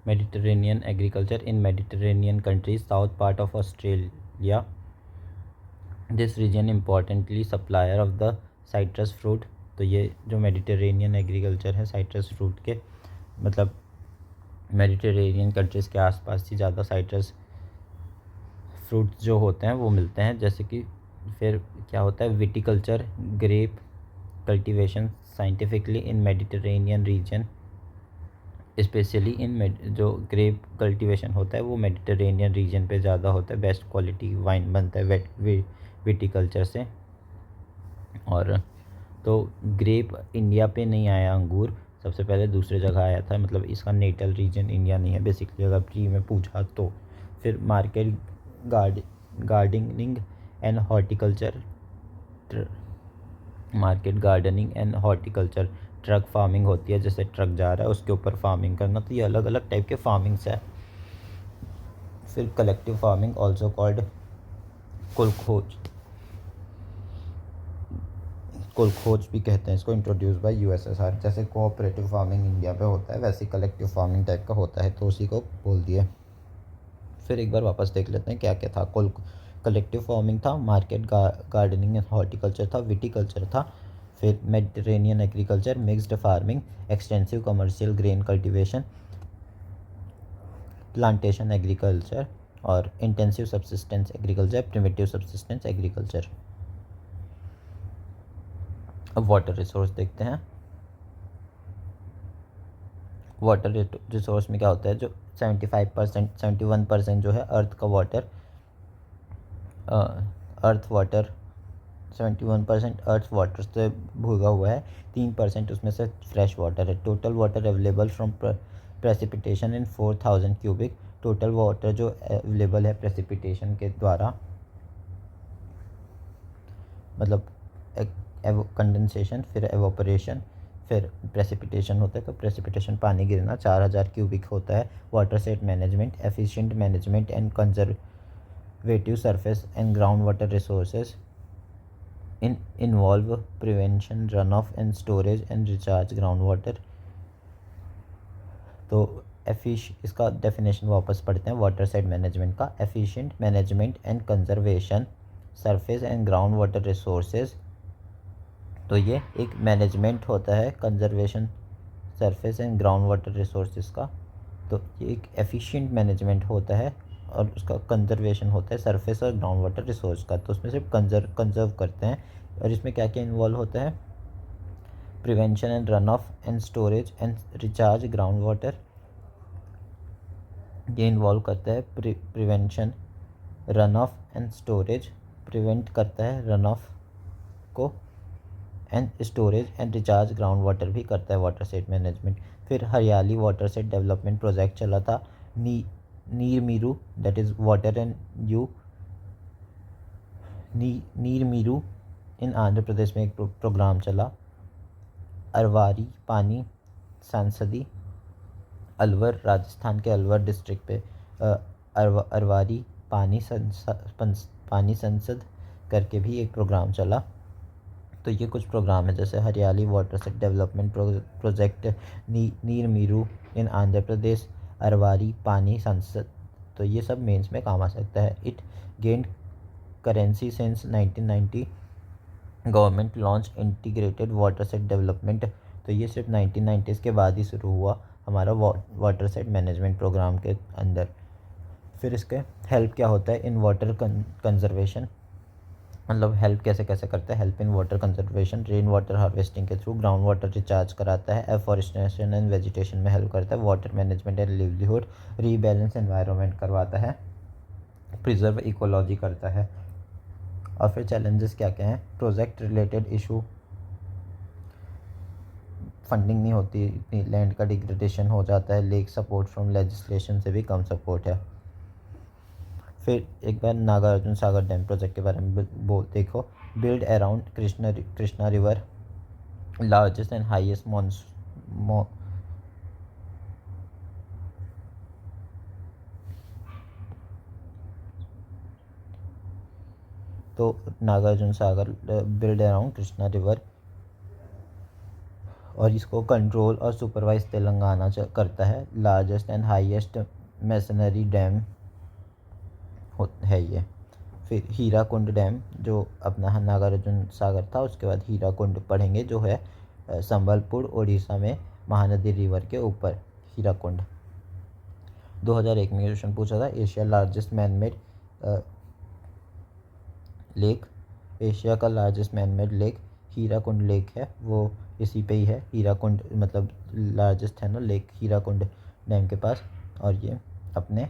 Mediterranean agriculture in Mediterranean countries, south part of Australia. This region importantly supplier of the citrus fruit. तो ये जो मेडिटेरेनियन एग्रीकल्चर है साइट्रस फ्रूट के, मतलब मेडिटेरेनियन कंट्रीज़ के आसपास ही ज़्यादा साइट्रस फ्रूट्स जो होते हैं वो मिलते हैं। जैसे कि फिर क्या होता है? Viticulture, grape cultivation scientifically in Mediterranean region, specially in जो ग्रेप कल्टीवेशन होता है वो मेडिटेरेनियन रीजन पे ज़्यादा होता है। बेस्ट क्वालिटी वाइन बनता है विटिकल्चर से। और तो ग्रेप इंडिया पे नहीं आया, अंगूर सबसे पहले दूसरे जगह आया था, मतलब इसका नेटल रीजन इंडिया नहीं है बेसिकली अगर प्री में पूछा तो। फिर market gardening and horticulture. Market gardening and horticulture, truck farming होती है, जैसे ट्रक जा रहा है उसके ऊपर फार्मिंग करना। तो ये अलग अलग टाइप के फार्मिंग्स है। फिर कलेक्टिव फार्मिंग ऑल्सो कॉल्ड कुलखोज, कुलखोज भी कहते हैं इसको, इंट्रोड्यूस बाय यूएसएसआर। जैसे कोऑपरेटिव फार्मिंग इंडिया पे होता है वैसे कलेक्टिव फार्मिंग टाइप का होता है, तो उसी को बोल दिए। फिर एक बार वापस देख लेते हैं क्या क्या था। कलेक्टिव फार्मिंग था, मार्केट गार्डनिंग एंड हॉर्टिकल्चर था, विटिकल्चर था, फिर Mediterranean agriculture, mixed farming, extensive commercial grain cultivation, plantation agriculture और intensive subsistence agriculture, primitive subsistence agriculture. अब वाटर रिसोर्स देखते हैं। वाटर रिसोर्स में क्या होता है? जो 75% 71% जो है अर्थ का water, earth water 71% earth water से भूगा हुआ है, 3% उसमें से फ्रेश वाटर है। Total water available from precipitation in 4000 cubic. Total water जो अवेलेबल है प्रेसिपिटेशन के द्वारा, मतलब कंडेंसेशन, फिर एवोपरेशन, फिर प्रेसिपिटेशन होता है। तो प्रेसिपिटेशन पानी गिरना 4000 क्यूबिक होता है। Water set management, efficient management and conservative surface and ground water resources involve prevention, runoff and storage and recharge groundwater। तो इसका डेफिनेशन वापस पढ़ते हैं वाटर साइड मैनेजमेंट का। Efficient management and conservation surface and ground water resources. तो ये एक management होता है, conservation surface and ground water resources का। तो ये एक एफिशिएंट मैनेजमेंट होता है और उसका कंजर्वेशन होता है सरफेस और ग्राउंड वाटर रिसोर्स का। तो उसमें सिर्फ कंजर्व करते हैं। और इसमें क्या क्या इन्वॉल्व होता है? Prevention and run of and storage and recharge ground water, ये इन्वॉल्व करता है। Prevention, run of and storage, prevent करता है रन ऑफ को, and storage and recharge ground water भी करता है वाटर सेट मैनेजमेंट। फिर हरियाली वाटर सेट डेवलपमेंट प्रोजेक्ट चला था। Neeru Meeru, that is water and you, Neeru Meeru इन आंध्र प्रदेश में एक प्रोग्राम चला। अरवारी पानी सांसदी, अलवर राजस्थान के अलवर डिस्ट्रिक्ट पे अरवारी पानी संसद करके भी एक प्रोग्राम चला। तो ये कुछ प्रोग्राम है, जैसे हरियाली वाटर सेट डेवलपमेंट प्रोजेक्ट, नीर मीरू इन आंध्र प्रदेश, अरवारी पानी संसद। तो ये सब मेंस में काम आ सकता है। It gained currency since 1990, government launch integrated water set development. तो ये सिर्फ 1990s के बाद ही शुरू हुआ हमारा वाटर सेट मैनेजमेंट प्रोग्राम के अंदर। फिर इसके हेल्प क्या होता है इन वाटर कंजर्वेशन, मतलब हेल्प कैसे कैसे करता है। Help in water conservation, rain water harvesting के थ्रू, ग्राउंड वाटर रिचार्ज कराता है, एफॉरेस्टेशन एंड वेजिटेशन में हेल्प करता है, water management and livelihood, rebalance environment करवाता है, प्रिजर्व इकोलॉजी करता है। और फिर चैलेंजेस क्या क्या हैं। प्रोजेक्ट रिलेटेड इशू, फंडिंग नहीं होती, इतनी लैंड का डिग्रेडेशन हो जाता है, लेक सपोर्ट फ्रॉम लेजिस्लेशन से भी कम सपोर्ट है। फिर एक बार नागार्जुन सागर डैम प्रोजेक्ट के बारे में देखो। Build around Krishna river, largest and highest तो Nagarjuna Sagar build around Krishna river, और इसको कंट्रोल और सुपरवाइज तेलंगाना करता है। Largest and highest masonry dam है ये। फिर हीराकुंड डैम, जो अपना नागार्जुन सागर था उसके बाद हीराकुंड पढ़ेंगे, जो है संबलपुर उड़ीसा में महानदी रिवर के ऊपर हीराकुंड। 2001 में क्वेश्चन पूछा था, Asia largest manmade lake, Asia का largest manmade lake Hirakud lake है, वो इसी पे ही है। हीराकुंड मतलब लार्जेस्ट है ना लेक हीराकुंड डैम के पास, और ये अपने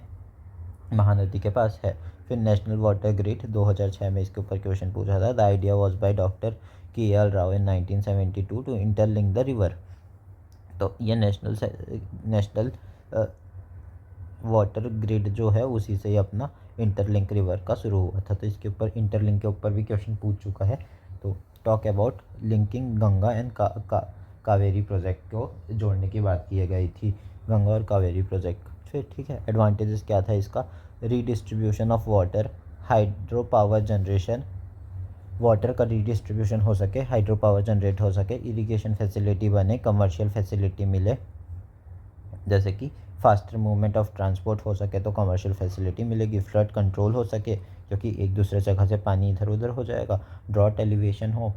महानदी के पास है। फिर नेशनल वाटर ग्रिड 2006 में इसके ऊपर क्वेश्चन पूछा था। The idea was by doctor KL Rao in 1972 to interlink the river. तो ये नेशनल वाटर ग्रिड जो है उसी से ही अपना इंटरलिंक रिवर का शुरू हुआ था। तो इसके ऊपर इंटरलिंक के ऊपर भी क्वेश्चन पूछ चुका है। तो talk about linking Ganga and Kaveri project को जोड़ने की बात की गई थी, गंगा और कावेरी प्रोजेक्ट। फिर ठीक है, एडवांटेजेस क्या था इसका। Redistribution of water, hydro power generation, water का रीडिस्ट्रीब्यूशन हो सके, हाइड्रो पावर जनरेट हो सके, इरिगेशन फैसिलिटी बने, कमर्शियल फैसिलिटी मिले, जैसे कि फास्टर मूवमेंट ऑफ ट्रांसपोर्ट हो सके तो कमर्शियल फैसिलिटी मिलेगी, फ्लड कंट्रोल हो सके क्योंकि एक दूसरे जगह से पानी इधर उधर हो जाएगा, ड्रॉट एलिवेशन हो,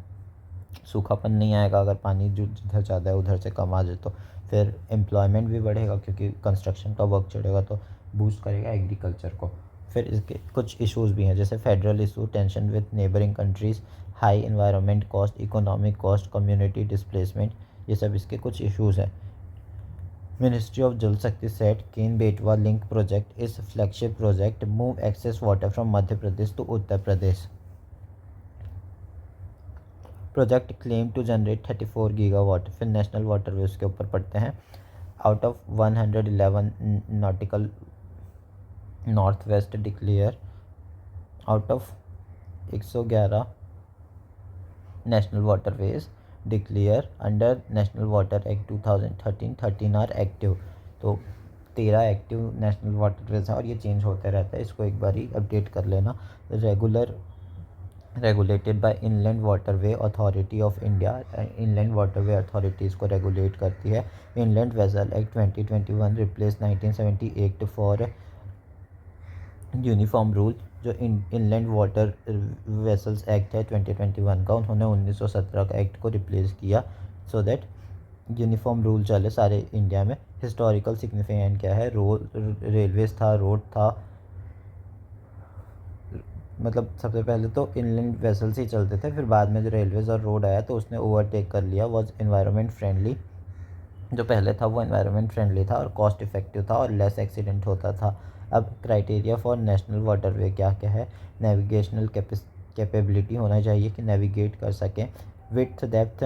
सूखापन नहीं आएगा अगर पानी जो जिधर ज़्यादा है उधर से कम आ जाए तो। फिर एम्प्लॉयमेंट भी बढ़ेगा क्योंकि कंस्ट्रक्शन का वर्क चढ़ेगा तो बूस्ट करेगा एग्रीकल्चर को। फिर इसके कुछ इश्यूज़ भी हैं, जैसे federal issue, tension with neighbouring countries, high environment cost, economic cost, community displacement, ये सब इसके कुछ इश्यूज़ हैं। Ministry of Jal Shakti said Ken-Betwa Link project is flagship project, move excess water from Madhya Pradesh to Uttar Pradesh. Project claimed to generate 34 gigawatt। फिर national waterways के ऊपर पढ़ते हैं। Out of 111 nautical north west declare, out of 111 national waterways declare under national water act 2013, 13 are active. तो 13 active national waterways हैं और ये change होते रहता है, इसको एक बार ही अपडेट कर लेना। Regulated by inland waterway authority of India, inland waterway authority इसको रेगुलेट करती है। Inland vessel act 2021 replace 1970 act for uniform rule. जो इनलैंड वाटर वेसल्स एक्ट है 2021 का, उन्होंने 1917 का एक्ट को रिप्लेस किया सो दैट यूनिफॉर्म रूल चले सारे इंडिया में। हिस्टोरिकल सिग्निफिकेंट क्या है, रेलवेज था, रोड था, मतलब सबसे पहले तो इनलैंड वेसल्स ही चलते थे, फिर बाद में जो रेलवेज और रोड आया तो उसने ओवरटेक कर लिया। वॉज इन्वायरमेंट फ्रेंडली, जो पहले था वो एनवायरनमेंट फ्रेंडली था और कॉस्ट इफेक्टिव था और लेस एक्सीडेंट होता था। अब क्राइटेरिया फॉर नेशनल वाटरवे क्या क्या है। नेविगेशनल कैपेबिलिटी होना चाहिए कि नेविगेट कर सकें। विड्थ डेप्थ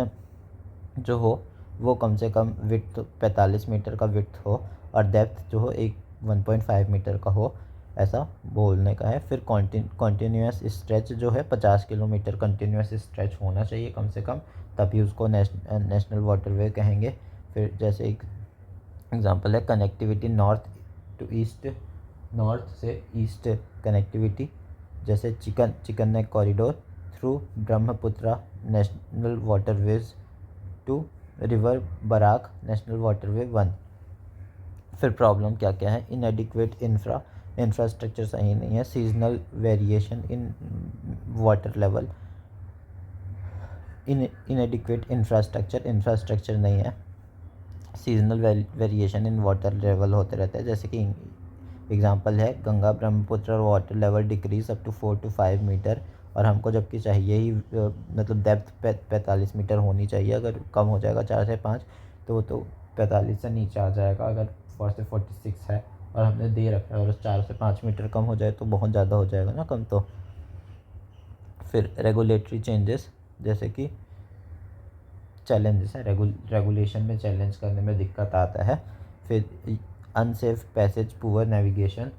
जो हो वो कम से कम विड्थ 45 मीटर का विड्थ हो और डेप्थ जो हो 1.5 मीटर का हो, ऐसा बोलने का है। फिर कॉन्टीन्यूस स्ट्रेच जो है 50 किलोमीटर कंटिन्यूस स्ट्रेच होना चाहिए कम से कम, तभी उसको नेशनल वाटरवे कहेंगे। फिर जैसे एक एग्जांपल है connectivity north to east, north से ईस्ट कनेक्टिविटी, जैसे chicken neck corridor through Brahmaputra national waterways to river Barak national waterway 1। फिर प्रॉब्लम क्या क्या है, इनएडिक्वेट इंफ्रास्ट्रक्चर सही नहीं है, seasonal variation in water level, inadequate infrastructure नहीं है, seasonal variation in water level होते रहते हैं। जैसे कि एग्जांपल है Ganga Brahmaputra water level decrease up to 4 to 5 metre, और हमको जबकि चाहिए ही मतलब डेप्थ 45 मीटर होनी चाहिए। अगर कम हो जाएगा 4 से 5 तो 45 से नीचे आ जाएगा। अगर 4 से 46 है और हमने दे रखा है और 4 से 5 मीटर कम हो जाए तो बहुत ज़्यादा हो जाएगा ना कम। तो फिर रेगुलेटरी चेंजेस, जैसे कि चैलेंजेस है, रेगुलेशन में चैलेंज करने में दिक्कत आता है। फिर अनसेफ पैसेज, पुअर नेविगेशन,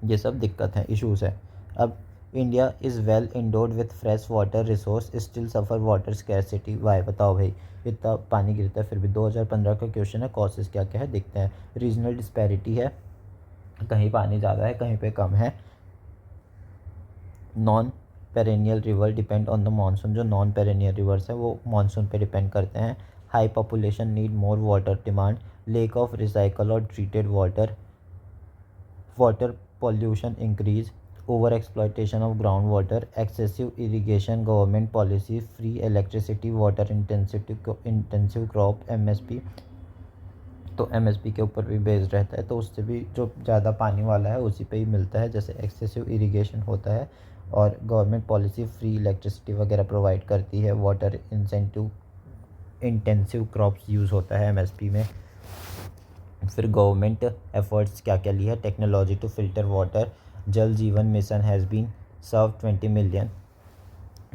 ये सब दिक्कत है, इश्यूज है। अब India is well endowed with fresh water resource still suffer water scarcity why, बताओ भाई इतना पानी गिरता है फिर भी। 2015 का क्वेश्चन है, कॉसेस क्या क्या है देखते हैं। रीजनल डिस्पैरिटी है, कहीं पानी ज़्यादा है कहीं पे कम है। Non perennial river depend on the monsoon, जो नॉन पेरेनियल रिवर्स है वो मानसून पे डिपेंड करते हैं। High population need more water demand, lack of recycle और treated water, water pollution increase, over exploitation of ground water, excessive irrigation, government policy, free electricity, water intensive crop, MSP. तो MSP के ऊपर भी based रहता है, तो उससे भी जो ज़्यादा पानी वाला है उसी पे ही मिलता है। जैसे एक्सेसिव इरीगेशन होता है और गवर्नमेंट पॉलिसी फ्री इलेक्ट्रिसिटी वगैरह प्रोवाइड करती है। वाटर इंटेंसिव क्रॉप्स यूज़ होता है एमएसपी में। फिर गवर्नमेंट एफर्ट्स क्या क्या लिया है, technology to filter water, Jal Jeevan mission has been serve 20 million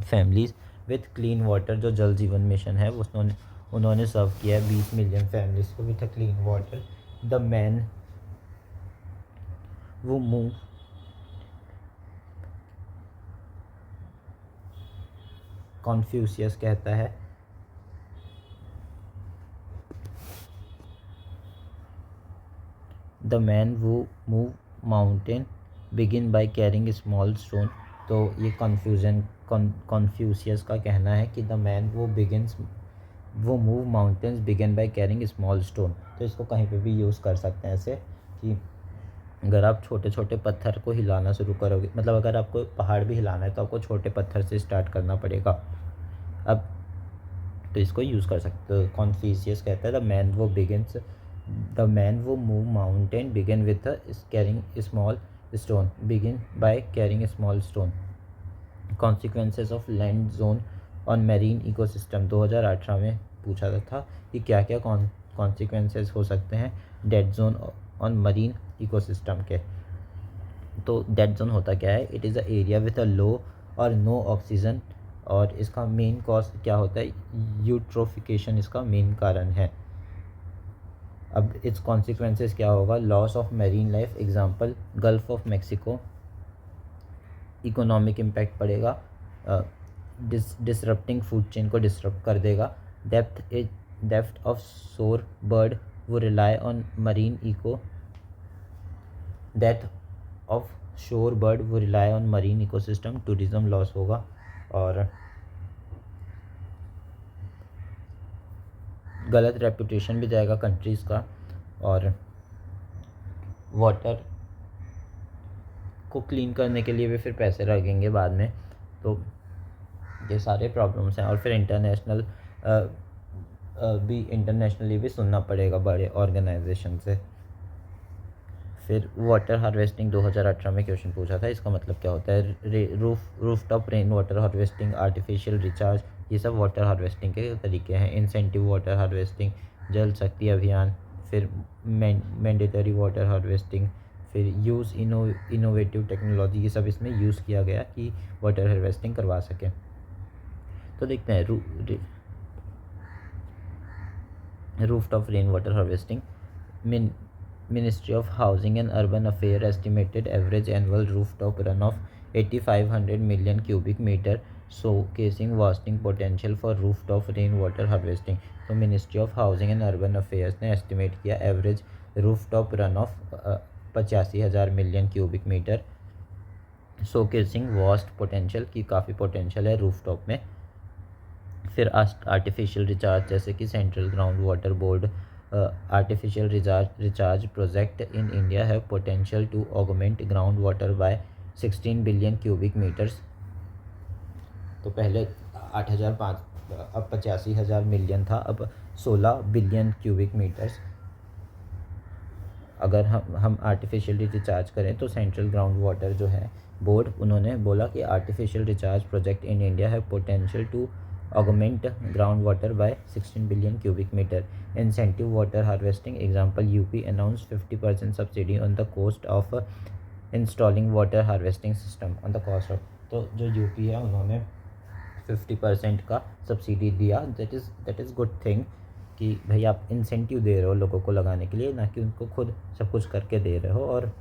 families with clean water. जो जल जीवन मिशन है उन्होंने सर्व किया है 20 मिलियन फैमिलीज़ को with clean water. The man वो मूव कॉन्फ्यूशियस कहता है द मैन वो move mountain begin by carrying small stone. तो ये कॉन्फ्यूशियस का कहना है कि द मैन वो move mountains begin by carrying small stone. तो इसको कहीं पे भी यूज़ कर सकते हैं ऐसे कि अगर आप छोटे छोटे पत्थर को हिलाना शुरू करोगे, मतलब अगर आपको पहाड़ भी हिलाना है तो आपको छोटे पत्थर से स्टार्ट करना पड़ेगा। अब तो इसको यूज़ कर सकते हो। कॉन्फ्यूशियस कहता है द मैन वो move mountain begin with carrying small stone, begin by carrying small stone. Consequences of land zone on marine ecosystem 2018 में पूछा था कि क्या क्या कॉन्सिक्वेंसेस हो सकते हैं dead zone on marine ecosystem के। तो डेड जोन होता क्या है, it is a area with a low or no oxygen, और इसका मेन कॉज क्या होता है, यूट्रोफिकेशन इसका मेन कारण है। अब इट्स कॉन्सिक्वेंसेस क्या होगा, loss of marine life, example Gulf of Mexico. Economic impact पड़ेगा, डिसरप्टिंग फूड चेन को डिसरप्ट कर देगा। डेप्थ ऑफ शोर बर्ड वो rely on marine eco, death of shore bird वो rely on marine ecosystem, tourism loss होगा। और गलत reputation भी जाएगा कंट्रीज़ का, और वाटर को क्लीन करने के लिए भी फिर पैसे लगेंगे बाद में। तो ये सारे प्रॉब्लम्स हैं। और फिर इंटरनेशनली भी सुनना पड़ेगा बड़े ऑर्गेनाइजेशन से। फिर वाटर हार्वेस्टिंग 2018 में क्वेश्चन पूछा था, इसका मतलब क्या होता है, roof top rain water harvesting, artificial recharge, ये सब वाटर हार्वेस्टिंग के तरीके हैं। इंसेंटिव वाटर हार्वेस्टिंग, जल शक्ति अभियान, फिर मैंडेटरी वाटर हार्वेस्टिंग, फिर यूज़ इनोवेटिव टेक्नोलॉजी, ये सब इसमें यूज़ किया गया कि वाटर हार्वेस्टिंग करवा सकें। तो देखते हैं roof top rain water harvesting. Ministry of Housing and Urban Affairs estimated average annual rooftop runoff 8,500 million cubic meter, showcasing vasting potential for rooftop rainwater harvesting। तो Ministry of Housing and Urban Affairs ने estimate किया average rooftop runoff 85,000 million cubic metre showcasing vast potential की काफ़ी potential है roof top में। फिर artificial recharge जैसे कि central ground water board artificial recharge project in India have potential to augment ground water by 16 billion cubic metres. तो पहले 8,500 अब 85,000 मिलियन था, अब 16 बिलियन क्यूबिक मीटर्स अगर हम आर्टिफिशियली रिचार्ज करें। तो सेंट्रल ग्राउंड वाटर जो है बोर्ड, उन्होंने बोला कि artificial recharge project in India है potential to augment ground water by 16 billion cubic metre. Incentive water harvesting example UP announce 50% subsidy on the cost of installing water harvesting system on the cost of. तो जो UP है उन्होंने 50% का subsidy दिया। That is good thing कि भाई आप incentive दे रहे हो लोगों को लगाने के लिए, ना कि उनको खुद सब कुछ करके दे रहे हो। और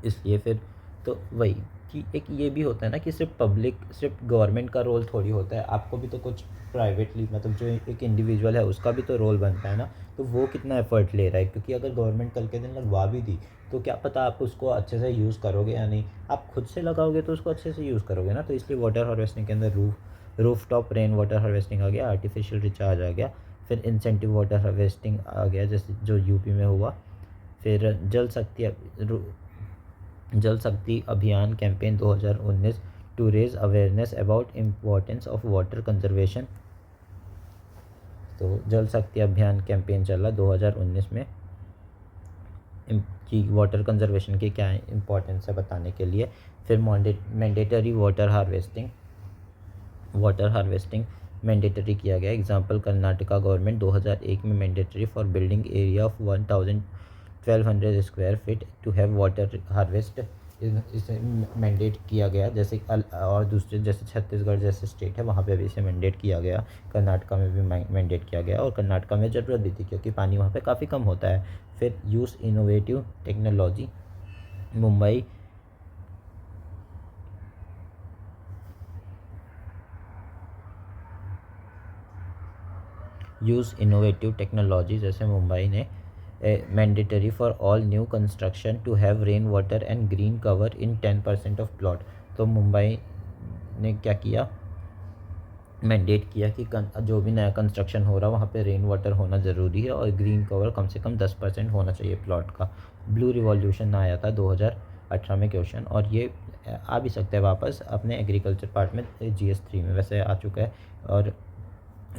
इसलिए फिर तो वही कि एक ये भी होता है ना कि सिर्फ गवर्नमेंट का रोल थोड़ी होता है, आपको भी तो कुछ प्राइवेटली मतलब जो एक इंडिविजुअल है उसका भी तो रोल बनता है ना। तो वो कितना एफर्ट ले रहा है, क्योंकि अगर गवर्नमेंट कल के दिन लगवा भी दी तो क्या पता आप उसको अच्छे से यूज़ करोगे या नहीं। आप खुद से लगाओगे तो उसको अच्छे से यूज़ करोगे ना। तो इसलिए वाटर हार्वेस्टिंग के अंदर roof top rain water harvesting आ गया, आर्टिफिशियल रिचार्ज आ गया, फिर इंसेंटिव वाटर हार्वेस्टिंग आ गया जैसे जो यूपी में हुआ। फिर Jal Shakti Abhiyan campaign 2019 to raise awareness about importance of water conservation. तो जल शक्ति अभियान कैंपेन चला 2019 में कि वाटर कंजर्वेशन की क्या इम्पोर्टेंस है बताने के लिए। फिर मैंडेटरी वाटर हार्वेस्टिंग मैंडेटरी किया गया। एग्जांपल कर्नाटका गवर्नमेंट 2001 में mandatory for building area of 1200 square feet to have water harvest, इसे मैंडेट किया गया। जैसे और दूसरे जैसे छत्तीसगढ़ जैसे स्टेट है वहाँ पे भी इसे मैंडेट किया गया, कर्नाटका में भी मैंडेट किया गया। और कर्नाटका में ज़रूरत भी थी क्योंकि पानी वहाँ पे काफ़ी कम होता है। फिर यूज़ इनोवेटिव टेक्नोलॉजी मुंबई जैसे मुंबई ने mandatory for all new construction to have rain water and green cover in 10% of plot. तो मुंबई ने क्या किया, मैंडेट किया कि जो भी नया कंस्ट्रक्शन हो रहा है वहाँ पे रेन वाटर होना ज़रूरी है और ग्रीन कवर कम से कम 10% होना चाहिए प्लॉट का। ब्लू रिवॉल्यूशन आया था 2018 में क्वेश्चन, और ये आ भी सकता है वापस अपने एग्रीकल्चर पार्ट में GS3 में वैसे आ चुका है। और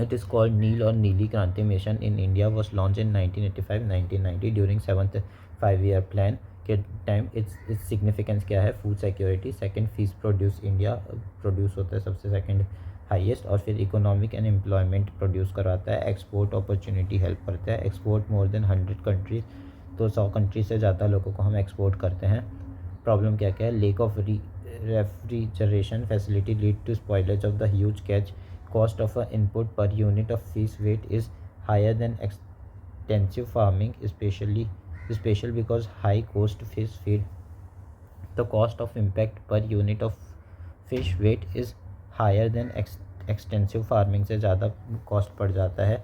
इट इज़ कॉल्ड नील और नीली क्रांति mission in India was launch in 1985-1990 during 7th 5-year plan के टाइम। इट्स सिग्निफिकेंस क्या है, food security, second fish produce India produce होता है सबसे सेकंड हाईएस्ट, और फिर इकोनॉमिक एंड एम्प्लॉयमेंट प्रोड्यूस करवाता है, एक्सपोर्ट अपॉर्चुनिटी हेल्प करता है, एक्सपोर्ट मोर देन 100 कंट्रीज, तो 100 कंट्रीज से ज़्यादा लोगों को हम एक्सपोर्ट करते हैं। प्रॉब्लम क्या क्या है, lack of refrigeration facility lead to spoilage of the huge catch, cost of an input per unit of fish weight is higher than extensive farming, especially because high cost fish feed. The cost of impact per unit of fish weight is higher than extensive farming से ज़्यादा cost पड़ जाता है,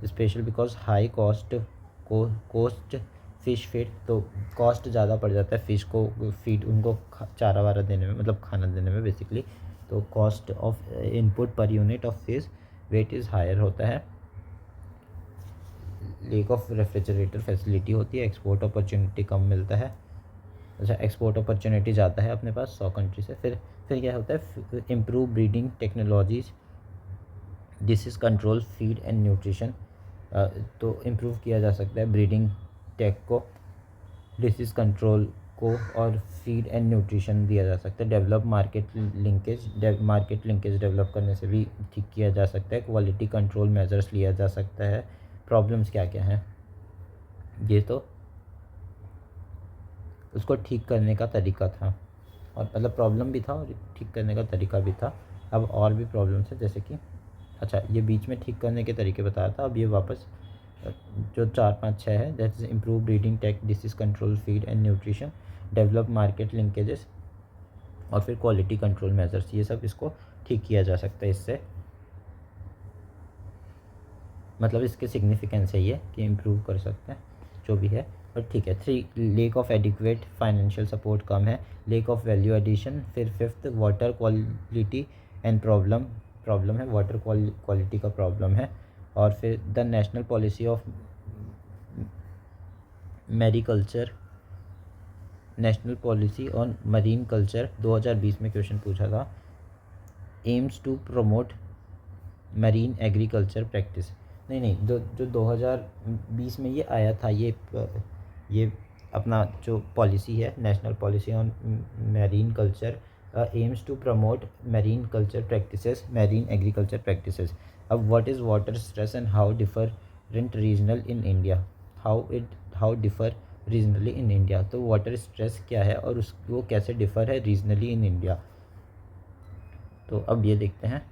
special because high cost fish feed, तो cost ज़्यादा पड़ जाता है फ़िश को फीड उनको चारा वारा देने में, मतलब खाना देने में बेसिकली। तो cost of input per unit of fish weight is higher होता है। लेक ऑफ रेफ्रिजरेटर फैसिलिटी होती है, एक्सपोर्ट अपॉर्चुनिटी कम मिलता है। अच्छा, एक्सपोर्ट अपॉर्चुनिटी ज़्यादा है अपने पास 100 कंट्री से। फिर क्या होता है, improve breeding technologies, disease control, feed and nutrition. तो इम्प्रूव किया जा सकता है ब्रीडिंग टेक को, डिसीज कंट्रोल को, और फीड एंड न्यूट्रिशन दिया जा सकता है। डेवलप मार्केट लिंकेज डेवलप करने से भी ठीक किया जा सकता है। क्वालिटी कंट्रोल मेजर्स लिया जा सकता है। प्रॉब्लम्स क्या क्या हैं, ये तो उसको ठीक करने का तरीका था, और मतलब प्रॉब्लम भी था और ठीक करने का तरीका भी था। अब और भी प्रॉब्लम्स है जैसे कि, अच्छा ये बीच में ठीक करने के तरीके बताया था, अब ये वापस जो 4 5 6 है, that is improve breeding tech, disease control, feed and nutrition, develop market linkages, और फिर क्वालिटी कंट्रोल मेजर्स, ये सब इसको ठीक किया जा सकता है इससे। मतलब इसके सिग्निफिकेंस है ये कि इम्प्रूव कर सकते हैं। जो भी है, और ठीक है। 3 lack of adequate financial support कम है। Lack of value addition. फिर 5th water quality and problem है, वाटर क्वालिटी का प्रॉब्लम है। और फिर the national policy of mariculture, national policy on marine culture 2020 में क्वेश्चन पूछा था। Aims to promote marine agriculture practice, नहीं जो 2020 में ये आया था, ये अपना जो पॉलिसी है, national policy on marine culture, aims to promote marine culture practices, marine agriculture practices. अब what is water stress and how different regional in India, how differ regionally in India. तो वाटर स्ट्रेस क्या है और वो कैसे differ है regionally in India. तो अब ये देखते हैं।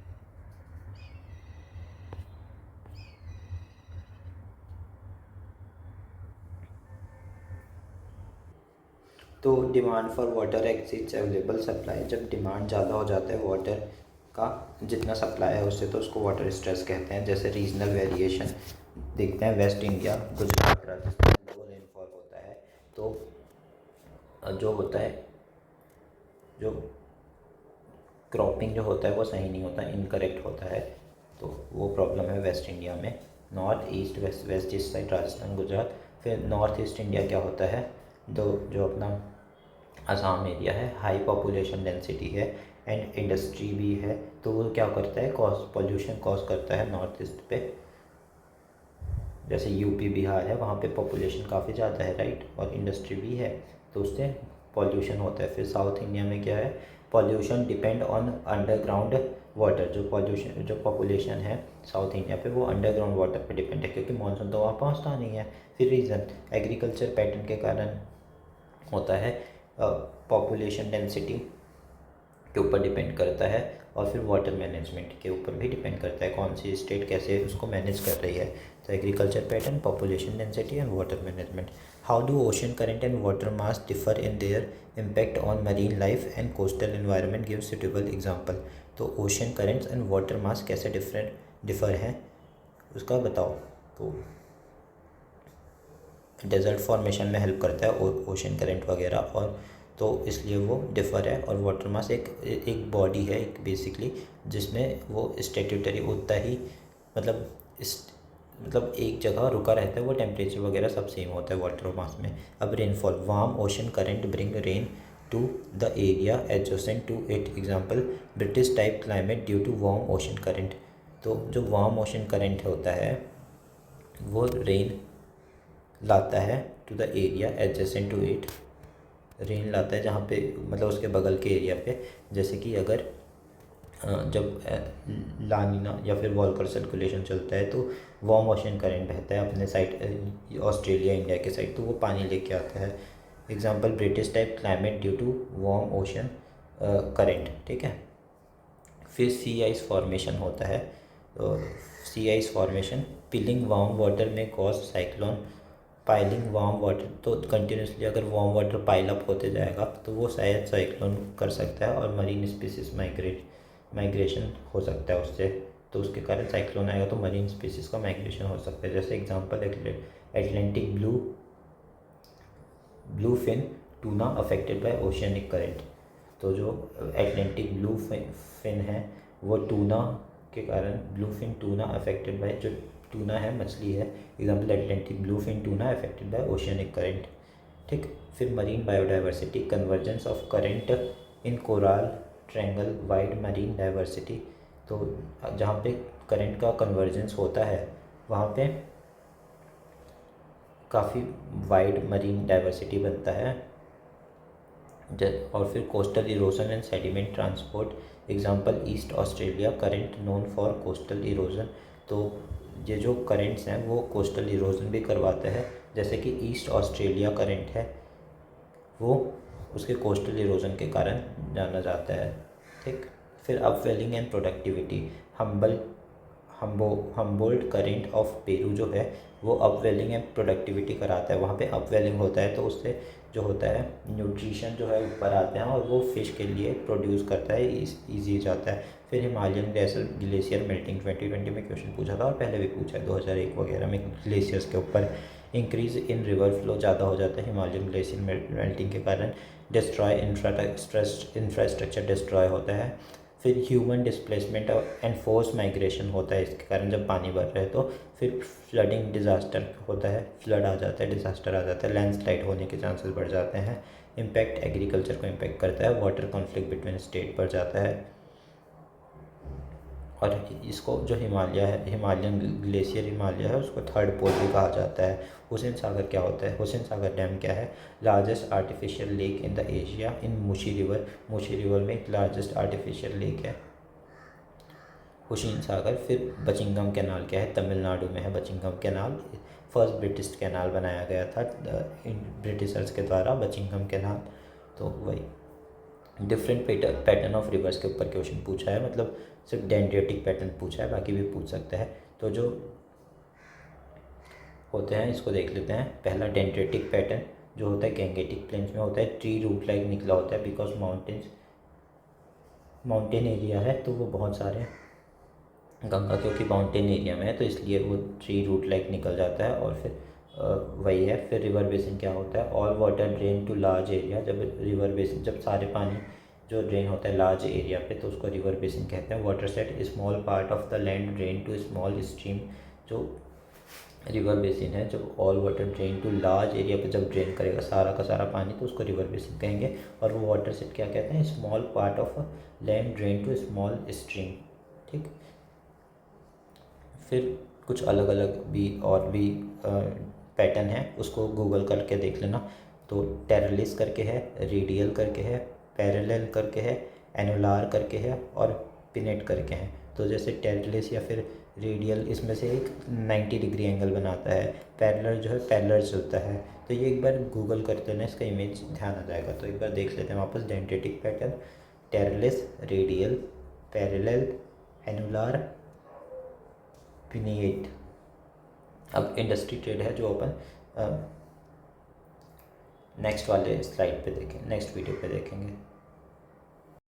तो demand for water exceeds available supply, जब डिमांड ज़्यादा हो जाता है वाटर का, जितना सप्लाई है उससे, तो उसको वाटर स्ट्रेस कहते हैं। जैसे रीजनल वेरिएशन देखते हैं, वेस्ट इंडिया, गुजरात, राजस्थान लो रेनफॉल होता है, तो जो होता है, जो क्रॉपिंग जो होता है वो सही नहीं होता, इनकरेक्ट होता है, तो वो प्रॉब्लम है वेस्ट इंडिया में। North east, west east side, Rajasthan, Gujarat. फिर नॉर्थ ईस्ट इंडिया क्या होता है, जो अपना असम एरिया है, हाई पॉपुलेशन डेंसिटी है एंड इंडस्ट्री भी है, तो वो क्या करता है, पॉल्यूशन कॉज करता है नॉर्थ ईस्ट पे। जैसे यूपी बिहार है, वहाँ पे पॉपुलेशन काफ़ी ज़्यादा है, राइट, और इंडस्ट्री भी है, तो उससे पॉल्यूशन होता है। फिर साउथ इंडिया में क्या है, pollution depend on underground water, जो पॉपुलेशन है साउथ इंडिया पे, वो अंडरग्राउंड वाटर पे डिपेंड है, क्योंकि मानसून तो वहाँ पहुँचता नहीं है। फिर रीज़न एग्रीकल्चर पैटर्न के कारण होता है, पॉपुलेशन डेंसिटी के ऊपर डिपेंड करता है, और फिर वाटर मैनेजमेंट के ऊपर भी डिपेंड करता है, कौन सी स्टेट कैसे उसको मैनेज कर रही है। तो agriculture pattern, population density and water management. How do ocean current and water mass differ in their impact on marine life and coastal environment, give suitable example. तो ocean currents and water mass कैसे differ हैं उसका बताओ। तो desert formation में help करता है ocean current वगैरह, और तो इसलिए वो डिफ़र है। और वाटर मास एक बॉडी है, एक बेसिकली, जिसमें वो स्टेट्यूटरी उतना ही, मतलब एक जगह रुका रहता है, वो टेम्परेचर वगैरह सब सेम होता है वाटर मास में। अब rainfall, warm ocean current bring rain to the area adjacent to it, example British type climate due to warm ocean current. तो जो वार्म ओशन करंट होता है वो रेन लाता है to the area adjacent to it, rain लाता है जहाँ पे, मतलब उसके बगल के एरिया पे। जैसे कि अगर जब लानिना या फिर वॉल्कर सर्कुलेशन चलता है, तो वार्म ओशन करंट बहता है अपने साइड, ऑस्ट्रेलिया इंडिया के साइड, तो वो पानी लेके आता है। Example British type climate due to warm ocean current, ठीक है। फिर सी आइस फॉर्मेशन होता है, sea ice formation, piling warm water में cause cyclone, piling warm water, तो कंटिन्यूसली अगर वार्म वाटर पाइल अप होते जाएगा तो वो शायद साइक्लोन कर सकता है, और मरीन स्पीसीज माइग्रेशन हो सकता है उससे, तो उसके कारण साइक्लोन आएगा तो मरीन स्पीसीज का माइग्रेशन हो सकता है। जैसे example Atlantic bluefin tuna affected by oceanic current. तो जो एटलांटिक ब्लू फिन है वो टूना के कारण, bluefin tuna affected by, जो टूना है मछली है, example Atlantic bluefin tuna affected by oceanic current, ठीक। फिर marine biodiversity, convergence of current in Coral Triangle wide marine diversity. तो जहाँ पे करंट का कन्वर्जेंस होता है वहाँ पे काफ़ी वाइड मरीन डाइवर्सिटी बनता है। और फिर coastal erosion and sediment transport, example east Australia current known for coastal erosion. तो ये जो करंट्स हैं वो कोस्टल इरोजन भी करवाते हैं, जैसे कि ईस्ट ऑस्ट्रेलिया करंट है वो उसके कोस्टल इरोजन के कारण जाना जाता है, ठीक। फिर upwelling and productivity, Humboldt current of Peru जो है वो अपवेलिंग एंड प्रोडक्टिविटी कराता है। वहाँ पे अपवेलिंग होता है तो उससे जो होता है न्यूट्रिशन जो है ऊपर आते हैं, और वो फिश के लिए प्रोड्यूस करता है, ईजी जाता है। फिर हिमालयन ग्लेशियर मेल्टिंग 2020 में क्वेश्चन पूछा था और पहले भी पूछा है 2001 वगैरह में, ग्लेशियर्स के ऊपर इंक्रीज इन रिवर फ्लो ज़्यादा हो जाता है हिमालयन ग्लेशियर मेल्टिंग के कारण, डिस्ट्रॉय इंफ्रास्ट्रक्चर डिस्ट्रॉय होता है। फिर human displacement and force migration होता है इसके कारण जब पानी बढ़ रहा है तो। फिर फ्लडिंग डिज़ास्टर होता है, फ्लड आ जाता है, डिज़ास्टर आ जाता है, लैंडस्लाइड होने के चांसेस बढ़ जाते हैं। इम्पैक्ट एग्रीकल्चर को इम्पैक्ट करता है, वाटर कॉन्फ्लिक्ट बिटवीन स्टेट बढ़ जाता है। और इसको जो हिमालय है, हिमालयन ग्लेशियर हिमालय है, उसको थर्ड पोल भी कहा जाता है। हुसैन सागर क्या होता है? हुसैन सागर डैम क्या है? Largest artificial lake in the Asia in Mushi river. Mushi river में एक लार्जेस्ट आर्टिफिशियल लेक है हुसैन सागर। फिर बचिंगम कैनाल क्या है? तमिलनाडु में है बचिंगम कैनाल। फर्स्ट ब्रिटिश कैनाल बनाया गया था ब्रिटिशर्स के द्वारा, बचिंगम कैनाल। तो वही डिफरेंट पैटर्न ऑफ रिवर्स के ऊपर क्वेश्चन पूछा है, मतलब सिर्फ डेंड्रेटिक पैटर्न पूछा है, बाकी भी पूछ सकता है। तो जो होते हैं इसको देख लेते हैं। पहला डेंड्रेटिक पैटर्न जो होता है गैंगेटिक प्लेन्स में होता है, ट्री रूट लाइक निकला होता है, बिकॉज माउंटेन एरिया है तो वो बहुत सारे गंगा क्योंकि माउंटेन एरिया में है तो इसलिए वो ट्री रूट लाइक निकल जाता है। और फिर वही है। फिर रिवर बेसिन क्या होता है? All water drain to large area. जब रिवर बेसिन, जब सारे पानी जो ड्रेन होता है लार्ज एरिया पे तो उसको रिवर बेसिन कहते हैं। Watershed small part of the land drain to small stream. जो रिवर बेसिन है, जब all water drain to large area पे जब ड्रेन करेगा सारा का सारा पानी तो उसको रिवर बेसिन कहेंगे। और वो वाटर सेट क्या कहते हैं? Small part of land drain to small stream. ठीक। फिर कुछ अलग अलग भी और भी पैटर्न है, उसको गूगल करके देख लेना। तो टेरलिस करके है, रेडियल करके है, पैरेलल करके है, एनुलार करके है और पिनेट करके है। तो जैसे टेरलिस या फिर रेडियल, इसमें से एक 90 डिग्री एंगल बनाता है। पैरेलल जो है पैरेलल चलता है। तो ये एक बार गूगल करते ना, इसका इमेज ध्यान आ जाएगा। तो एक बार देख लेते हैं वापस। Dendritic pattern, trellis, radial, parallel, annular, pinnate. अब इंडस्ट्री ट्रेड है जो अपन नेक्स्ट वाले स्लाइड पे देखें, नेक्स्ट वीडियो पे देखेंगे।